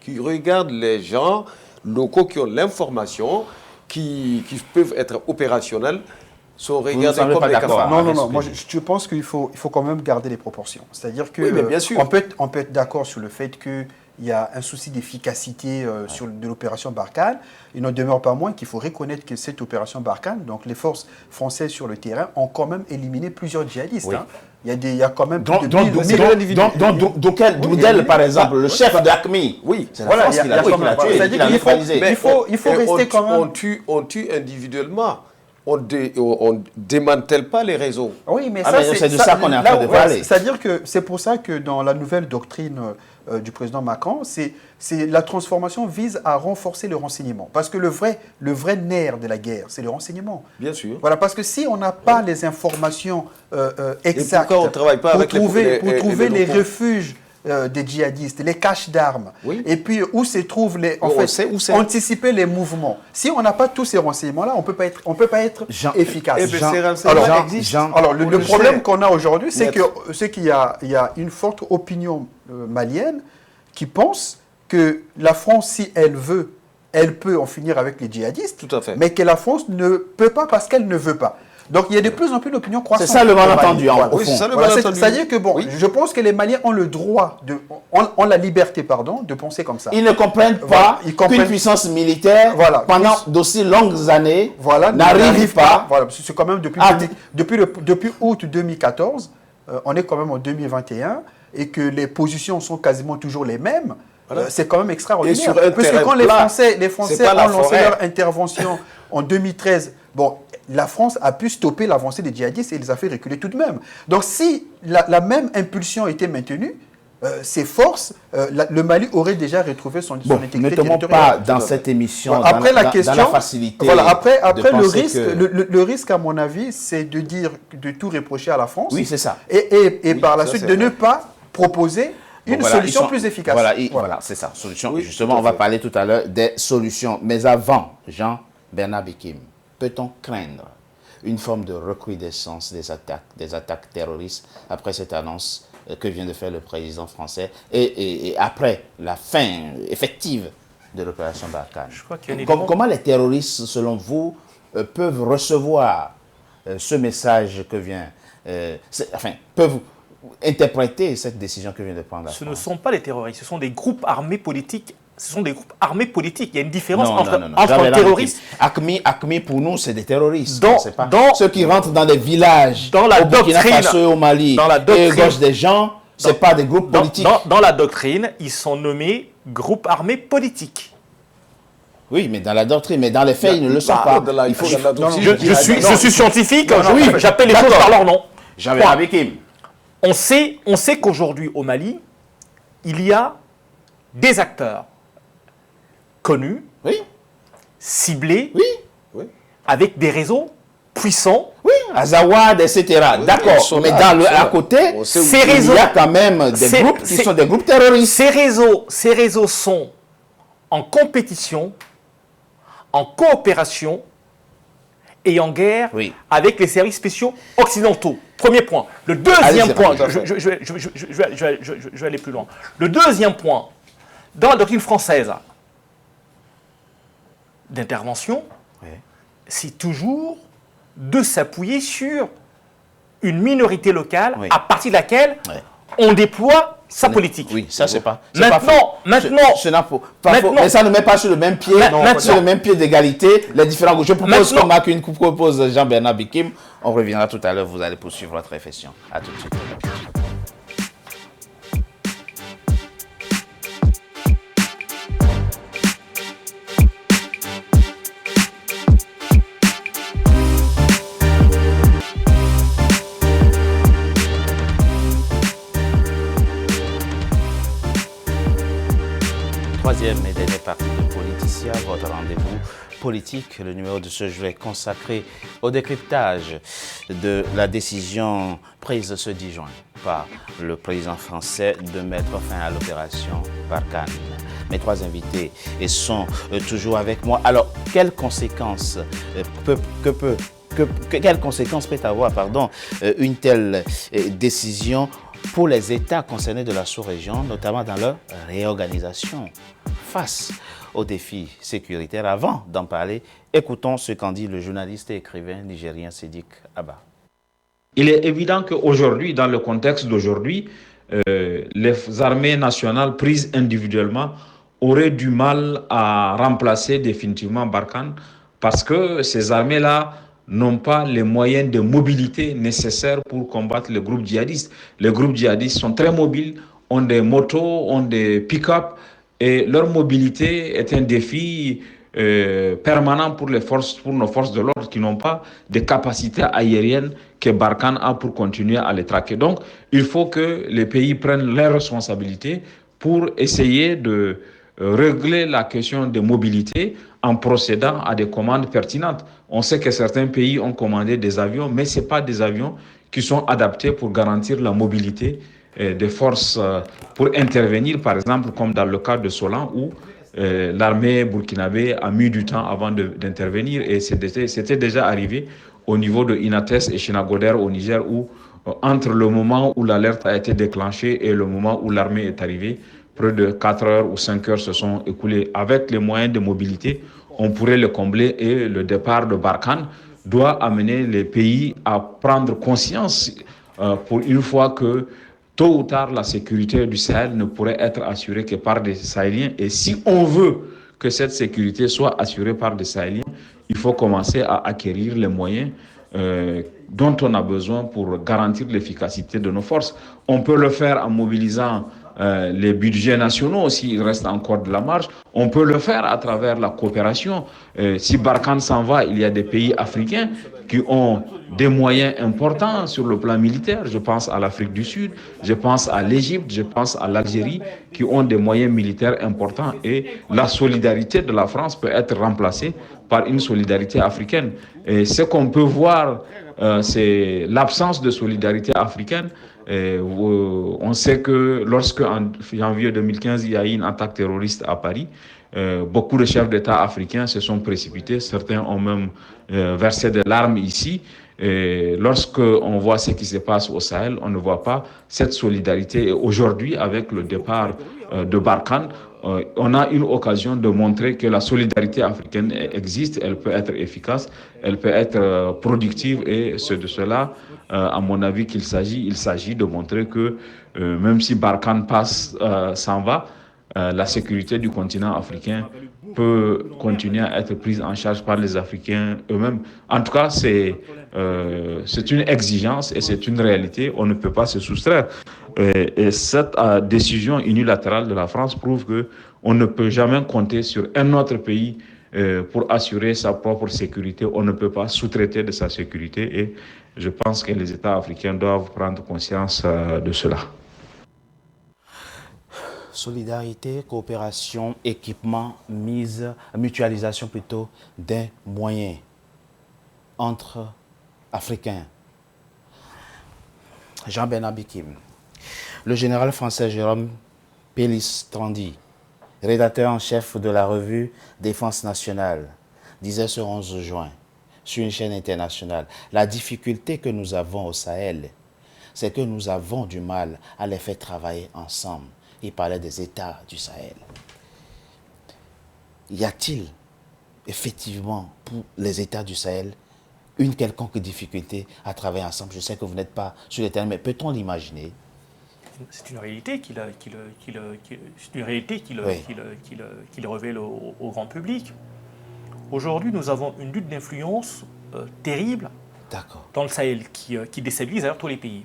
qui regarde les gens locaux qui ont l'information, qui peuvent être opérationnels, sont regardés comme des cafards. Non. Moi, je pense qu'il faut quand même garder les proportions. C'est-à-dire que bien sûr. On peut être d'accord sur le fait qu'il y a un souci d'efficacité de l'opération Barkhane. Il n'en demeure pas moins qu'il faut reconnaître que cette opération Barkhane, donc les forces françaises sur le terrain, ont quand même éliminé plusieurs djihadistes. Oui. Hein. Il y a quand même plus de 1000 individus. Donc, Doudel, par exemple, le chef d'ACMI. Oui, c'est la France qui l'a tué. C'est-à-dire qu'il faut rester quand même... On tue individuellement. On ne démantèle pas les réseaux. Oui, mais c'est de ça qu'on est en train de parler. C'est-à-dire que c'est pour ça que dans la nouvelle doctrine du président Macron, la transformation vise à renforcer le renseignement. Parce que le vrai nerf de la guerre, c'est le renseignement. Bien sûr. Voilà, parce que si on n'a pas les informations exactes on travaille pas pour trouver les refuges des djihadistes, les caches d'armes, Oui. et puis où se trouvent On sait où c'est. anticiper les mouvements. Si on n'a pas tous ces renseignements-là, on peut pas être efficace. Eh ben, Jean- ces renseignements alors, existent. Alors, On le problème sait. qu'on a aujourd'hui, c'est Maître. qu'il y a une forte opinion malienne qui pense que la France, si elle veut, elle peut en finir avec les djihadistes, Tout à fait. mais que la France ne peut pas parce qu'elle ne veut pas. Donc il y a de plus en plus d'opinions croissantes. C'est ça le au Mali. malentendu, Voilà. au Oui, fond. c'est ça le Voilà, malentendu. c'est-à-dire que bon, Oui. je pense que les Maliens ont le droit, ont la liberté, pardon, de penser comme ça. Ils ne comprennent Voilà, pas ils comprennent- qu'une puissance militaire, Voilà, pendant plus- d'aussi longues années, Voilà, n'arrive pas. Voilà, c'est quand même Ah, depuis août 2014, on est quand même en 2021, et que les positions sont quasiment toujours les mêmes. Voilà. C'est quand même extraordinaire. Et sur un Puisque terrain quand les plat, Français c'est pas la ont lancé forêt. leur intervention en 2013, bon, la France a pu stopper l'avancée des djihadistes et les a fait reculer tout de même. Donc si la même impulsion était maintenue, ces forces, le Mali aurait déjà retrouvé son Bon, intégrité ne tombons territoriale. pas dans cette émission, Voilà, après la dans question, la facilité. voilà, après de le penser risque, que- le risque, à mon avis, c'est de dire, de tout reprocher à la France. Oui, c'est ça. Et Oui, par la ça, suite, c'est de vrai. ne pas proposer Bon, une voilà, solution ils sont- plus efficace. Voilà, voilà, c'est ça, solution. Oui, Justement, tout à on va fait. parler tout à l'heure des solutions. Mais avant, Jean-Bernard Bikim, peut-on craindre une forme de recrudescence des attaques terroristes après cette annonce que vient de faire le président français et après la fin effective de l'opération Barkhane? Je crois qu'il y a un élément- Comment les terroristes, selon vous, peuvent recevoir ce message que vient, peuvent interpréter cette décision que vient de prendre la Ce ne France? sont pas les terroristes, ce sont des groupes armés politiques. Ce sont des groupes armés politiques. Il y a une différence Non, entre, non, non, non. entre Jamais un la terroriste. AQMI, pour nous, c'est des terroristes. Dans- C'est pas dans- ceux qui rentrent dans des villages Dans la au Burkina doctrine- Faso et au Mali dans la et doctrine- égorgent des gens, c'est pas des groupes politiques. Dans la doctrine, ils sont nommés groupes armés politiques. Oui, mais dans la doctrine, mais dans les faits, ils ne le sont pas. De la- Il faut... de la doctrine Je djihadiste. suis scientifique, Non, oui, j'appelle les choses par leur nom. J'avais Point. avec him. On sait qu'aujourd'hui, au Mali, il y a des acteurs connus, Oui, ciblés, oui, avec des réseaux puissants. oui, Azawad, etc. ils D'accord, sont mais là, ils sont à là. côté, On sait où Ces il réseaux- y a quand même des c'est- groupes qui c'est- sont des groupes terroristes. Ces réseaux sont en compétition, en coopération et en guerre Oui. avec les services spéciaux occidentaux. Premier point. Le deuxième Allez-y, point, tout à fait. je vais aller plus loin. Le deuxième point, dans la doctrine française d'intervention, Oui. c'est toujours de s'appuyer sur une minorité locale Oui. à partir de laquelle Ouais. on déploie sa politique. Oui, ça c'est pas. Maintenant, Ce n'est pas faux. Maintenant- Mais ça ne met pas sur le même pied, Maintenant- sur le même pied d'égalité les différents groupes. Je propose Maintenant- qu'on marque une coupe, propose Jean-Bernard Bikim. On reviendra tout à l'heure, vous allez poursuivre votre réflexion. À tout de suite. Troisième et dernière partie de Politicien, votre rendez-vous politique. Le numéro de ce jour est consacré au décryptage de la décision prise ce 10 juin par le président français de mettre fin à l'opération Barkhane. Mes trois invités sont toujours avec moi. Alors, quelles conséquences quelles conséquences peut avoir une telle décision pour les États concernés de la sous-région, notamment dans leur réorganisation face aux défis sécuritaires? Avant d'en parler, écoutons ce qu'en dit le journaliste et écrivain nigérien Siddiq Abba. Il est évident qu'aujourd'hui, dans le contexte d'aujourd'hui, les armées nationales prises individuellement auraient du mal à remplacer définitivement Barkhane parce que ces armées-là n'ont pas les moyens de mobilité nécessaires pour combattre les groupes djihadistes. Les groupes djihadistes sont très mobiles, ont des motos, ont des pick-up, et leur mobilité est un défi permanent pour nos forces de l'ordre qui n'ont pas de capacités aériennes que Barkhane a pour continuer à les traquer. Donc, il faut que les pays prennent leurs responsabilités pour essayer de régler la question de mobilité en procédant à des commandes pertinentes. On sait que certains pays ont commandé des avions, mais ce n'est pas des avions qui sont adaptés pour garantir la mobilité des forces pour intervenir, par exemple, comme dans le cas de Solan, où l'armée burkinabé a mis du temps avant d'intervenir, et c'était déjà arrivé au niveau de Inates et Chinagoder au Niger, où entre le moment où l'alerte a été déclenchée et le moment où l'armée est arrivée, près de 4 heures ou 5 heures se sont écoulées. Avec les moyens de mobilité, on pourrait le combler, et le départ de Barkhane doit amener les pays à prendre conscience pour une fois que tôt ou tard la sécurité du Sahel ne pourrait être assurée que par des Sahéliens. Et si on veut que cette sécurité soit assurée par des Sahéliens, il faut commencer à acquérir les moyens dont on a besoin pour garantir l'efficacité de nos forces. On peut le faire en mobilisant les budgets nationaux s'il reste encore de la marge. On peut le faire à travers la coopération. Si Barkhane s'en va, il y a des pays africains qui ont des moyens importants sur le plan militaire. Je pense à l'Afrique du Sud, je pense à l'Égypte, je pense à l'Algérie, qui ont des moyens militaires importants, et la solidarité de la France peut être remplacée par une solidarité africaine. Et ce qu'on peut voir, c'est l'absence de solidarité africaine. On sait que lorsque, en janvier 2015, il y a eu une attaque terroriste à Paris, beaucoup de chefs d'État africains se sont précipités. Certains ont même versé des larmes ici. Et lorsque on voit ce qui se passe au Sahel, on ne voit pas cette solidarité. Et aujourd'hui, avec le départ de Barkhane, on a une occasion de montrer que la solidarité africaine existe, elle peut être efficace, elle peut être productive, et c'est de cela, à mon avis, qu'il s'agit. Il s'agit de montrer que même si Barkhane s'en va, la sécurité du continent africain peut continuer à être prise en charge par les Africains eux-mêmes. En tout cas, c'est une exigence et c'est une réalité. On ne peut pas se soustraire. Et cette décision unilatérale de la France prouve qu'on ne peut jamais compter sur un autre pays pour assurer sa propre sécurité. On ne peut pas sous-traiter de sa sécurité, et je pense que les États africains doivent prendre conscience de cela. Solidarité, coopération, équipement, mutualisation plutôt des moyens entre Africains. Jean Benabikim, le général français Jérôme Pellistrandi, rédacteur en chef de la revue Défense nationale, disait ce 11 juin sur une chaîne internationale: la difficulté que nous avons au Sahel, c'est que nous avons du mal à les faire travailler ensemble. Il parlait des États du Sahel. Y a-t-il effectivement pour les États du Sahel une quelconque difficulté à travailler ensemble? Je sais que vous n'êtes pas sur le terrain, mais peut-on l'imaginer? C'est une réalité qu'il révèle au grand public. Aujourd'hui, nous avons une lutte d'influence terrible dans le Sahel qui déstabilise d'ailleurs tous les pays.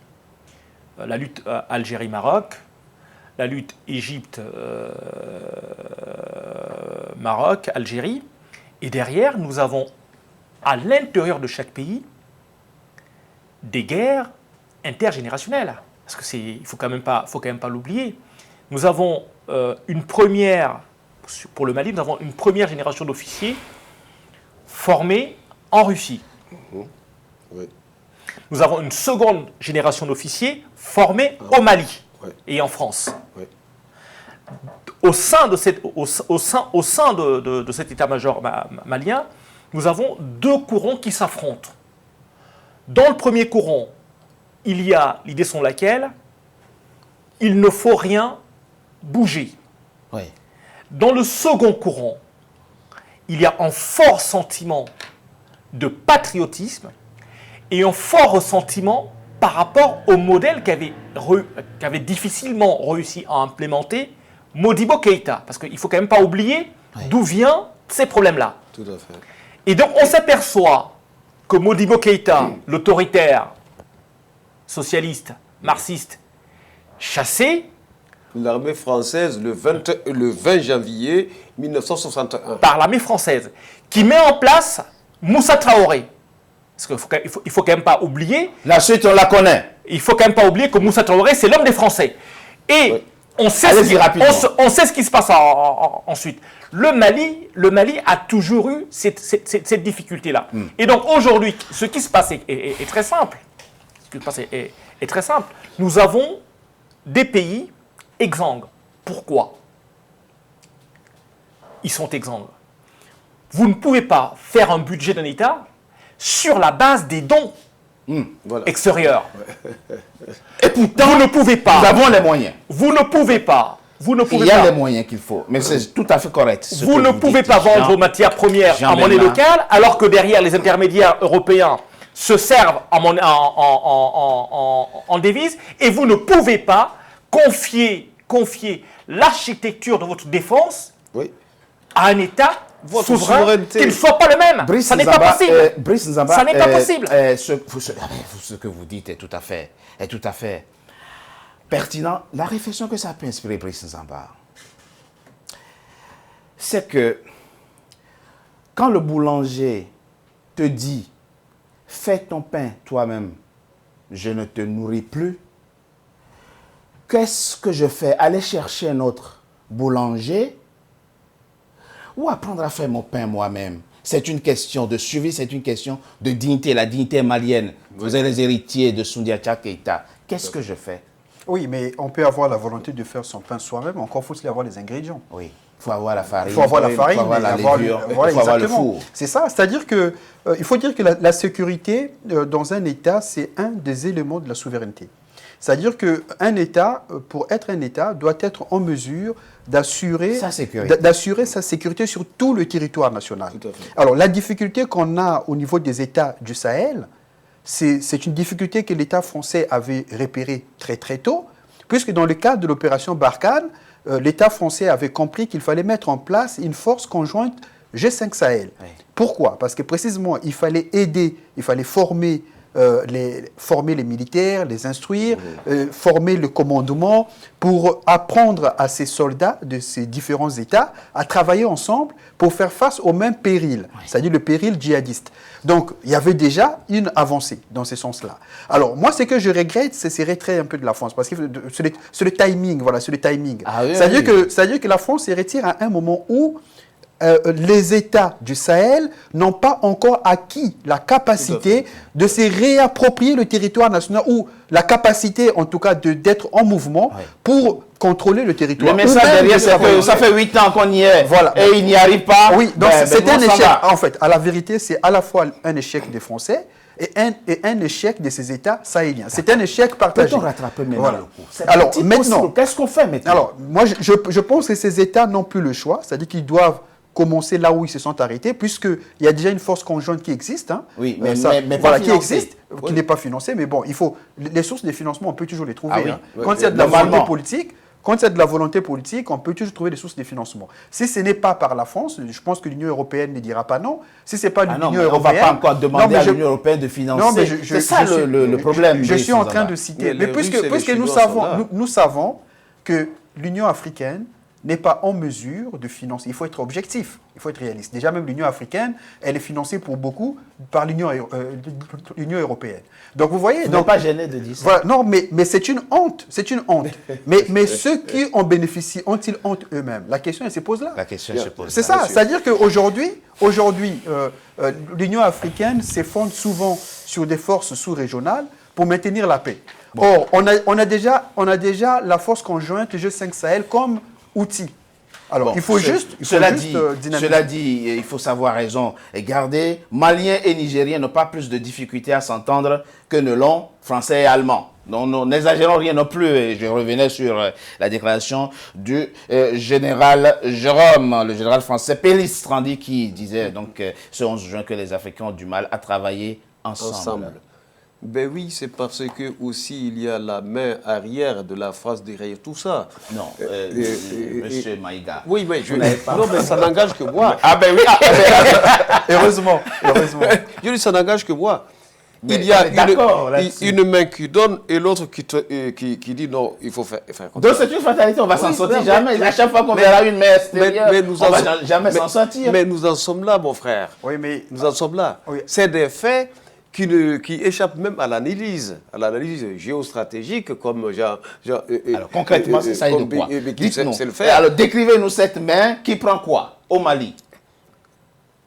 La lutte Algérie-Maroc, la lutte Égypte-Maroc, Algérie. Et derrière, nous avons à l'intérieur de chaque pays des guerres intergénérationnelles. Parce que faut quand même pas l'oublier. Nous avons pour le Mali, nous avons une première génération d'officiers formés en Russie. Oui. Nous avons une seconde génération d'officiers formés au Mali et en France. Oui. Au sein de cet état-major malien, nous avons deux courants qui s'affrontent. Dans le premier courant, il y a l'idée selon laquelle il ne faut rien bouger. Oui. Dans le second courant, il y a un fort sentiment de patriotisme et un fort ressentiment par rapport au modèle qu'avait difficilement réussi à implémenter Modibo Keïta. Parce qu'il ne faut quand même pas oublier d'où viennent ces problèmes-là. Tout à fait. Et donc on s'aperçoit que Modibo Keïta, l'autoritaire, socialiste, marxiste, chassé l'armée française le 20 janvier 1961. Par l'armée française, qui met en place Moussa Traoré. Parce qu'il faut quand même pas oublier... La suite, on la connaît. Il faut quand même pas oublier que Moussa Traoré, c'est l'homme des Français. Et on sait ce qui se passe ensuite. Le Mali a toujours eu cette difficulté-là. Et donc aujourd'hui, ce qui se passe est très simple. Ce qui se passe est très simple. Nous avons des pays exsangues. Pourquoi? Ils sont exsangues. Vous ne pouvez pas faire un budget d'un État sur la base des dons Voilà. extérieurs. Et pourtant, Vous ne pouvez pas. nous avons les moyens. Vous ne pouvez pas. Vous ne Il pouvez y a pas. les moyens qu'il faut. Mais c'est tout à fait correct. ce Vous que ne pouvez dites, pas vendre Jean. vos matières premières Jean en monnaie Lénard. locale, alors que derrière les intermédiaires européens se servent en devises, et vous ne pouvez pas confier l'architecture de votre défense Oui. à un État Votre souverain souveraineté. qui ne soit pas le même. Brice Ça n'est pas Nzamba, possible. Brice Nzamba, Ça n'est pas possible. Ce que vous dites est tout à fait pertinent. La réflexion que ça peut inspirer, Brice Nzamba, c'est que quand le boulanger te dit « Fais ton pain toi-même, je ne te nourris plus », qu'est-ce que je fais? Aller chercher un autre boulanger ou apprendre à faire mon pain moi-même? C'est une question de survie, c'est une question de dignité. La dignité malienne. Vous êtes les héritiers de Soundiata Keïta. Qu'est-ce que je fais? Oui, mais on peut avoir la volonté de faire son pain soi-même, encore faut-il avoir les ingrédients. Oui, il faut avoir la farine. Il faut avoir la farine, il faut avoir la levure, voilà, il faut avoir le exactement. four. C'est ça, c'est-à-dire que il faut dire que la sécurité dans un État, c'est un des éléments de la souveraineté. C'est-à-dire qu'un État, pour être un État, doit être en mesure d'assurer Sa sécurité. sa sécurité sur tout le territoire national. Tout à fait. Alors, la difficulté qu'on a au niveau des États du Sahel, c'est une difficulté que l'État français avait repérée très très tôt, puisque dans le cadre de l'opération Barkhane, l'État français avait compris qu'il fallait mettre en place une force conjointe G5 Sahel. Oui. Pourquoi? Parce que précisément, il fallait aider, il fallait former les militaires, les instruire, former le commandement pour apprendre à ces soldats de ces différents États à travailler ensemble pour faire face au même péril, c'est-à-dire le péril djihadiste. Donc, il y avait déjà une avancée dans ce sens-là. Alors, moi, ce que je regrette, c'est ces retraits un peu de la France, parce que c'est le timing, voilà, c'est le timing. Ah oui, C'est-à-dire que la France se retire à un moment où les États du Sahel n'ont pas encore acquis la capacité de se réapproprier le territoire national ou la capacité, en tout cas, d'être en mouvement pour contrôler le territoire. Le message derrière, c'est que ça fait 8 ans qu'on y est Voilà. et il n'y arrive pas. Oui, donc c'est un on s'en échec. va. En fait, à la vérité, c'est à la fois un échec des Français et un échec de ces États sahéliens. C'est un échec partagé. Peut-on rattraper maintenant Voilà. le coup? C'est Alors, petit maintenant, possible. Qu'est-ce qu'on fait maintenant? alors, moi, je pense que ces États n'ont plus le choix, c'est-à-dire qu'ils doivent commencer là où ils se sont arrêtés, puisqu'il y a déjà une force conjointe qui existe. Hein. Oui, mais voilà, pas qui financée. existe, qui n'est pas financée, mais bon, il faut les sources de financement, on peut toujours les trouver. Ah oui. Hein. Quand il y a de la Normalement. volonté politique, quand il y a de la volonté politique, on peut toujours trouver des sources de financement. Si ce n'est pas par la France, je pense que l'Union européenne ne dira pas non. Si ce n'est pas Ah l'Union non, mais on ne européenne... va pas encore demander Non, mais à je- l'Union européenne de financer. Non, mais c'est ça le problème. Je suis en Brice train Nzamba. de citer. Mais Mais les puisque, Russes et les puisque nous, Chinois sont savons, là. nous savons que l'Union africaine n'est pas en mesure de financer. Il faut être objectif, il faut être réaliste. Déjà, même l'Union africaine, elle est financée pour beaucoup par l'Union européenne. Donc, vous voyez... Vous donc, n'êtes pas gêné de dire ça. voilà, non, mais c'est une honte, c'est une honte. mais ceux qui en bénéficient, ont-ils honte eux-mêmes? La question, elle se pose là. La question se pose. C'est ça, c'est-à-dire qu'aujourd'hui, l'Union africaine s'effondre souvent sur des forces sous-régionales pour maintenir la paix. Or, on a déjà la force conjointe G5 Sahel comme outil. Alors, Bon, il faut juste dynamiser. cela dit, il faut savoir raison et garder. Maliens et Nigériens n'ont pas plus de difficultés à s'entendre que ne l'ont Français et Allemands. Non, n'exagérons rien non plus. Et je revenais sur la déclaration du général Jérôme, le général français Pélistrandi, qui disait donc ce 11 juin que les Africains ont du mal à travailler ensemble. Ben oui, c'est parce que aussi il y a la main arrière de la France derrière tout ça. Non, monsieur Maïga. Oui, mais Vous n'avez pas- non, mais ça n'engage que moi. Ah ben oui, Heureusement. Je dis ça n'engage que moi. Mais Il y a on est d'accord là-dessus. une main qui donne et l'autre qui dit non, il faut faire comme donc ça. c'est une fatalité, on va s'en Oui, sortir mais- jamais. À chaque fois qu'on mais- verra une main extérieure, nous on en va sommes- jamais mais- s'en sortir. Mais nous en sommes là, mon frère. Oui, mais Nous en sommes là. Oui. C'est des faits qui échappent même à l'analyse géostratégique, comme Alors concrètement, c'est ça de quoi? Dites-nous. C'est le faire. Alors décrivez-nous cette main qui prend quoi au Mali?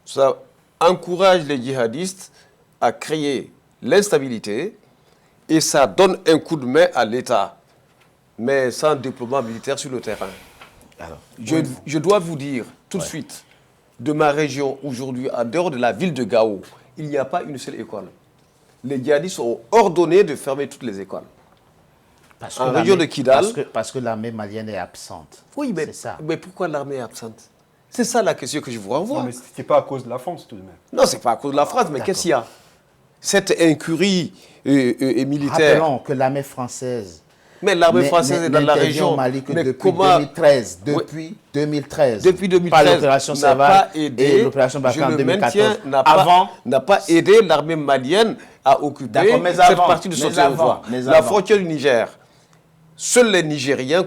Ça encourage les djihadistes à créer l'instabilité et ça donne un coup de main à l'État. mais sans déploiement militaire sur le terrain. Alors, Je dois vous dire tout de suite, de ma région aujourd'hui, en dehors de la ville de Gao, il n'y a pas une seule école. Les djihadistes ont ordonné de fermer toutes les écoles. parce en que région l'armée- de Kidal. Parce que l'armée malienne est absente. Oui, c'est ça. mais pourquoi l'armée est absente? C'est ça la question que je vous renvoie. Non, mais ce n'est pas à cause de la France tout de même. Non, ce n'est pas à cause de la France, mais qu'est-ce qu'il y a? Cette incurie militaire. Rappelons que l'armée française Mais l'armée française est dans la n'intervient région. au Mali que mais depuis comment 2013. Depuis 2013. Depuis 2013, Par l'opération n'a Savane pas aidé, et l'opération je Barkhane en le 2014. maintiens, Avant, n'a pas aidé l'armée malienne à occuper D'accord, mais cette avant, partie de son mais territoire. avant, mais La avant. frontière du Niger, seuls les Nigériens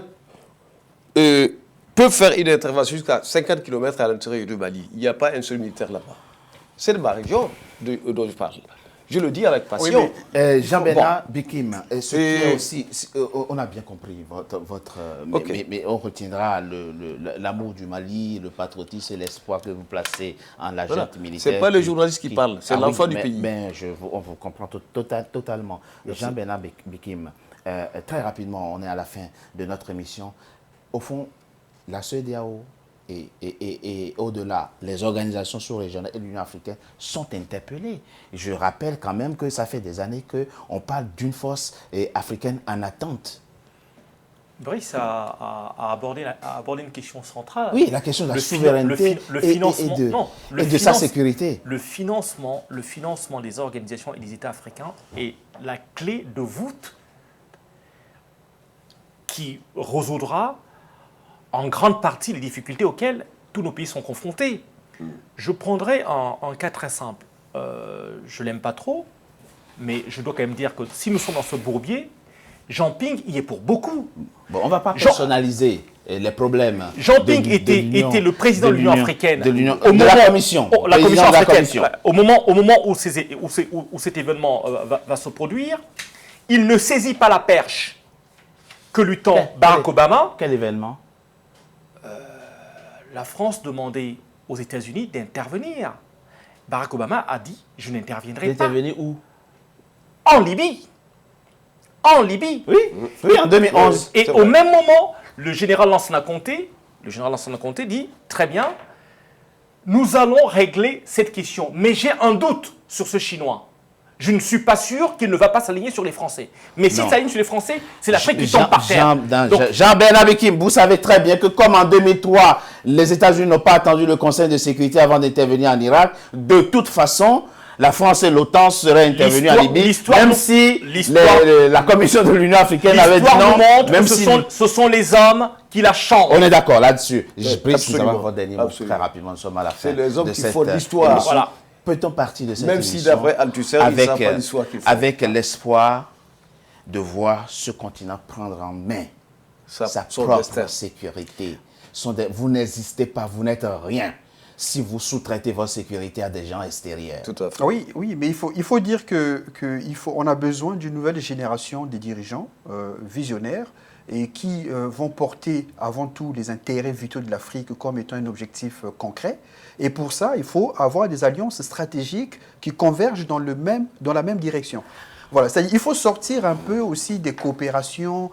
peuvent faire une intervention jusqu'à 50 km à l'intérieur du Mali. Il n'y a pas un seul militaire là-bas. C'est de ma région dont je parle. Je le dis avec passion. Oui, Jean-Bernard Bikim, ce qui est Et- aussi, on a bien compris votre Ok. mais on retiendra l'amour du Mali, le patriotisme et l'espoir que vous placez en la Voilà. junte militaire. C'est pas le journaliste qui parle, c'est l'enfant du mais- pays. Mais on vous comprend totalement. Jean-Bernard Bikim, très rapidement, on est à la fin de notre émission. Au fond, la CEDEAO et au-delà, les organisations sous-régionales et l'Union africaine sont interpellées. Je rappelle quand même que ça fait des années qu'on parle d'une force africaine en attente. Brice a abordé une question centrale. Oui, la question de la Le souveraineté le et financement, non, le de sa finance- sécurité. Le financement des organisations et des États africains est la clé de voûte qui résoudra en grande partie les difficultés auxquelles tous nos pays sont confrontés. Je prendrai un cas très simple. Je ne l'aime pas trop, mais je dois quand même dire que si nous sommes dans ce bourbier, Jean Ping y est pour beaucoup. Bon, on ne va pas Jean- personnaliser les problèmes. Jean Ping de était l'Union- le président de l'Union africaine. De la Commission. Oh, la président Commission de la africaine. Commission. Au moment où cet événement va se produire, il ne saisit pas la perche que lui tend Barack Obama. Quel événement? La France demandait aux États-Unis d'intervenir. Barack Obama a dit « Je n'interviendrai pas D'intervenir où? en Libye. » En Libye. Oui, en 2011. Et au même moment, le général Lansana Conté dit « Très bien, nous allons régler cette question. Mais j'ai un doute sur ce Chinois. Je ne suis pas sûr qu'il ne va pas s'aligner sur les Français. Mais s'il Non. s'aligne sur les Français, c'est l'Afrique qui tombe par terre. Donc, Jean-Bernard Bikim, vous savez très bien que comme en 2003, les États-Unis n'ont pas attendu le Conseil de sécurité avant d'intervenir en Irak, de toute façon, la France et l'OTAN seraient intervenus en Libye, même si la Commission de l'Union africaine avait dit l'histoire non, nous montre même que si... ce sont les hommes qui la chantent. On est d'accord là-dessus. Je prie que nous absolument. avons votre dernier mot Absolument. très rapidement. Nous sommes à la fin. C'est les hommes de qui cette font l'histoire. émission. Voilà. Peut-on partir de cette Même émission si d'après Althusser, ils ne savent pas l'histoire qu'ils font. avec l'espoir de voir ce continent prendre en main sa son propre destin. sécurité. Vous n'existez pas, vous n'êtes rien si vous sous-traitez votre sécurité à des gens extérieurs. Tout à fait. Oui, mais il faut dire on a besoin d'une nouvelle génération de dirigeants visionnaires et qui vont porter avant tout les intérêts vitaux de l'Afrique comme étant un objectif concret. Et pour ça, il faut avoir des alliances stratégiques qui convergent dans la même direction. Voilà, c'est-à-dire il faut sortir un peu aussi des coopérations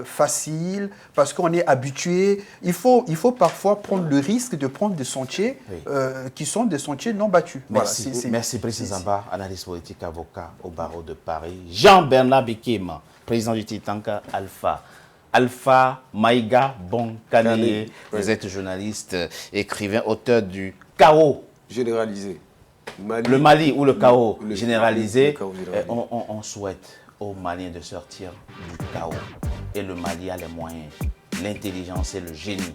faciles parce qu'on est habitué. Il faut parfois prendre le risque de prendre des sentiers qui sont des sentiers non battus. Merci, Voilà, merci Brice Zamba, analyste politique, avocat au barreau de Paris. Jean-Bernard Bikim, président du Titanka Alpha. Alpha Maïga Bonkane, vous êtes journaliste, écrivain, auteur du Chaos. Généralisé. Le Mali ou le chaos Le généralisé. le chaos généralisé. On souhaite aux Maliens de sortir du chaos. Et le Mali a les moyens, l'intelligence et le génie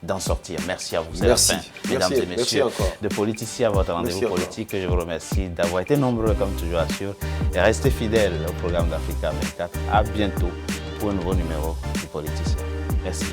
d'en sortir. Merci à vous. C'est Merci. la fin, mesdames Merci. et Merci messieurs. encore. De Politicien à votre Merci rendez-vous encore. politique. Je vous remercie d'avoir été nombreux, comme toujours, assure. Et restez fidèles au programme d'Africa 24. À bientôt pour un nouveau numéro du Politicien. Merci.